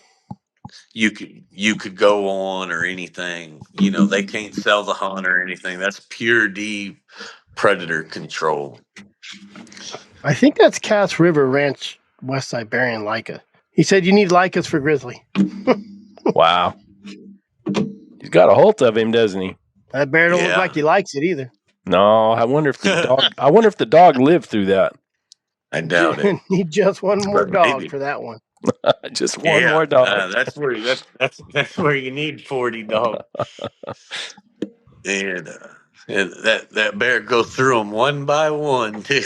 you could go on or anything. You know, they can't sell the hunt or anything. That's pure D predator control. I think that's Cass River Ranch, West Siberian Leica. He said you need Leicas for grizzly. Wow. He's got a hold of him, doesn't he? That bear don't look like he likes it either. No, I wonder if the dog lived through that. I doubt it. Need just one more dog for that one. Just one more dog. That's where you need 40 dogs. And that bear go through them one by one too.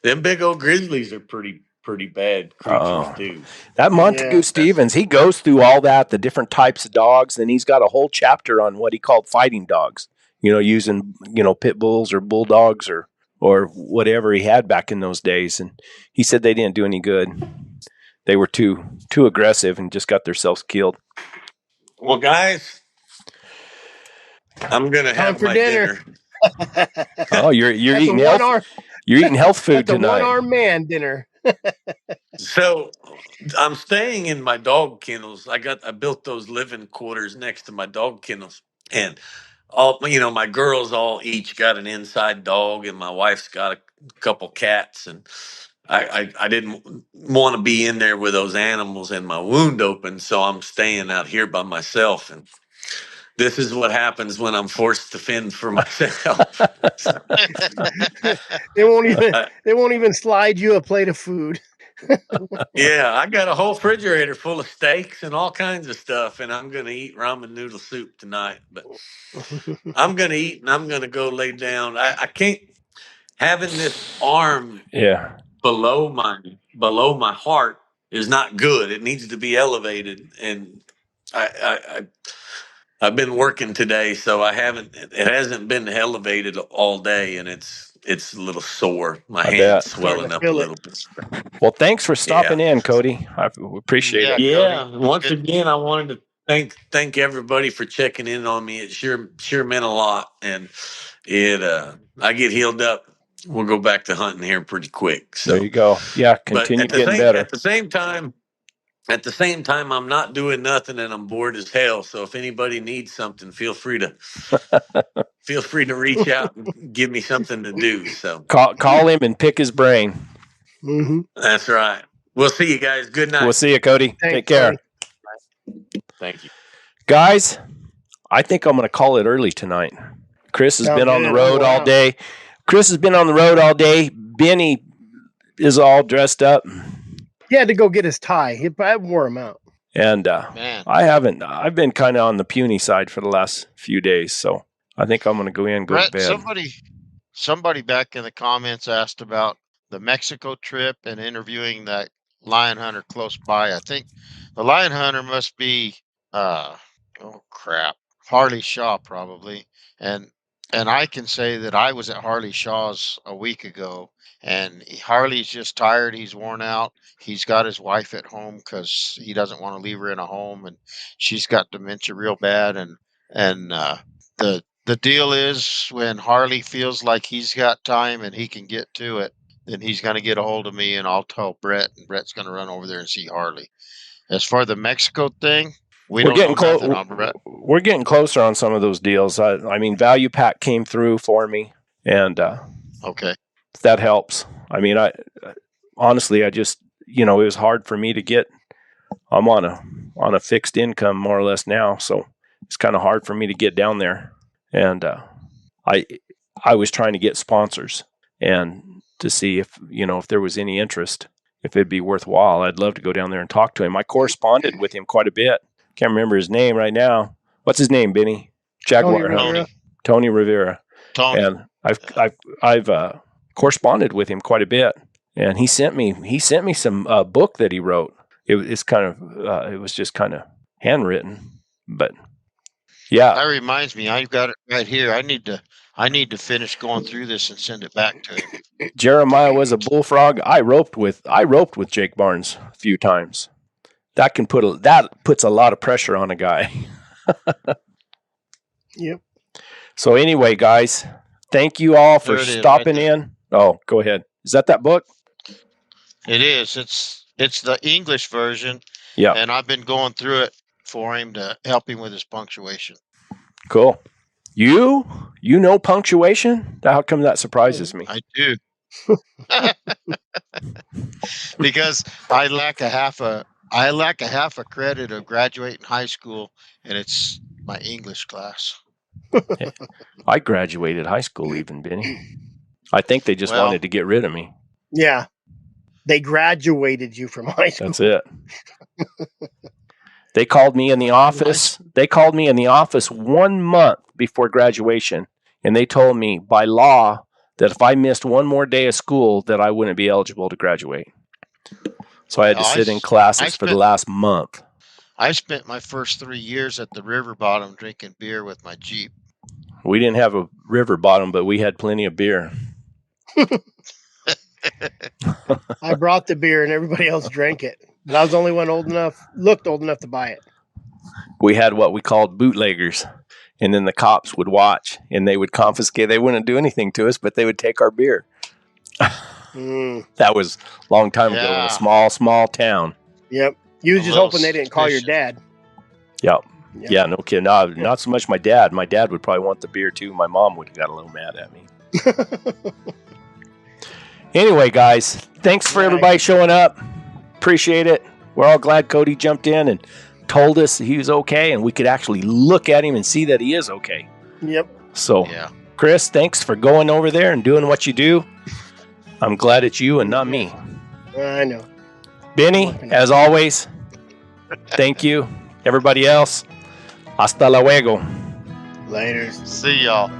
Them big old grizzlies are pretty bad creatures too. That Montague Stevens, he goes through all that, the different types of dogs, and he's got a whole chapter on what he called fighting dogs. You know, using pit bulls or bulldogs or whatever he had back in those days, and he said they didn't do any good. They were too aggressive and just got themselves killed. Well, guys, I'm gonna have my dinner. Oh, you're eating health. You're eating health food tonight. That's a one-armed man dinner. So I'm staying in my dog kennels. I built those living quarters next to my dog kennels, and all my girls all each got an inside dog, and my wife's got a couple cats, and I didn't want to be in there with those animals and my wound open, so I'm staying out here by myself. And this is what happens when I'm forced to fend for myself. They won't even slide you a plate of food. Yeah, I got a whole refrigerator full of steaks and all kinds of stuff, and I'm going to eat ramen noodle soup tonight. But I'm going to eat and I'm going to go lay down. I can't having this arm below my heart is not good. It needs to be elevated, and I've been working today, so it hasn't been elevated all day, and it's a little sore. My hand's swelling up a little bit. Well, thanks for stopping in, Cody. I appreciate it. Yeah. Once again, I wanted to thank everybody for checking in on me. It sure meant a lot, and I get healed up. We'll go back to hunting here pretty quick. So there you go. Yeah, continue getting better. At the same time, I'm not doing nothing, and I'm bored as hell. So if anybody needs something, feel free to reach out and give me something to do. So call him and pick his brain. Mm-hmm. That's right. We'll see you guys. Good night. We'll see you, Cody. Thanks, take care. Cody. Thank you, guys. I think I'm going to call it early tonight. Chris has been on the road all day. Chris has been on the road all day. Benny is all dressed up. He had to go get his tie. I wore him out. And Man, I haven't. I've been kind of on the puny side for the last few days. So I think I'm going to go in and go to Brett, bed. somebody back in the comments asked about the Mexico trip and interviewing that lion hunter close by. I think the lion hunter must be oh crap, Harley Shaw probably. And I can say that I was at Harley Shaw's a week ago, and Harley's just tired. He's worn out. He's got his wife at home because he doesn't want to leave her in a home, and she's got dementia real bad. And the deal is when Harley feels like he's got time and he can get to it, then he's going to get a hold of me, and I'll tell Brett, and Brett's going to run over there and see Harley. As for the Mexico thing, we We're don't getting know nothing on Brett. We're getting closer on some of those deals. I mean, Value Pack came through for me, and Okay. that helps. I mean, I honestly, I just, it was hard for me to get. I'm on a fixed income more or less now, so it's kind of hard for me to get down there. And I was trying to get sponsors and to see if there was any interest, if it'd be worthwhile. I'd love to go down there and talk to him. I corresponded with him quite a bit. Can't remember his name right now. What's his name, Benny? Jaguar. Tony Rivera. Tony. And I've corresponded with him quite a bit. And he sent me some book that he wrote. It was just kind of handwritten, but yeah. That reminds me, I've got it right here. I need to finish going through this and send it back to him. Jeremiah was a bullfrog. I roped with Jake Barnes a few times. That puts a lot of pressure on a guy. Yep. So anyway, guys, thank you all for stopping in. Oh, go ahead. Is that book? It is. It's the English version. Yeah. And I've been going through it for him to help him with his punctuation. Cool. You know punctuation? How come that surprises me? I do. Because I lack a half a credit of graduating high school, and it's my English class. I graduated high school even, Benny. I think they just wanted to get rid of me. Yeah. They graduated you from high school. That's it. They called me in the office. They called me in the office 1 month before graduation, and they told me by law that if I missed one more day of school, that I wouldn't be eligible to graduate. So I had to sit in classes for the last month. I spent my first 3 years at the river bottom drinking beer with my Jeep. We didn't have a river bottom, but we had plenty of beer. I brought the beer and everybody else drank it. But I was the only one looked old enough to buy it. We had what we called bootleggers. And then the cops would watch and they would confiscate. They wouldn't do anything to us, but they would take our beer. That was a long time ago in a small town. Yep. You was just hoping they didn't call your dad. Yep. Yeah, no kidding. Not so much my dad. My dad would probably want the beer too. My mom would have got a little mad at me. Anyway, guys, thanks for everybody showing up. Appreciate it. We're all glad Cody jumped in and told us he was okay, and we could actually look at him and see that he is okay. Yep. So, Chris, thanks for going over there and doing what you do. I'm glad it's you and not me. I know. Benny, as always, thank you. Everybody else, hasta luego. Later. See y'all.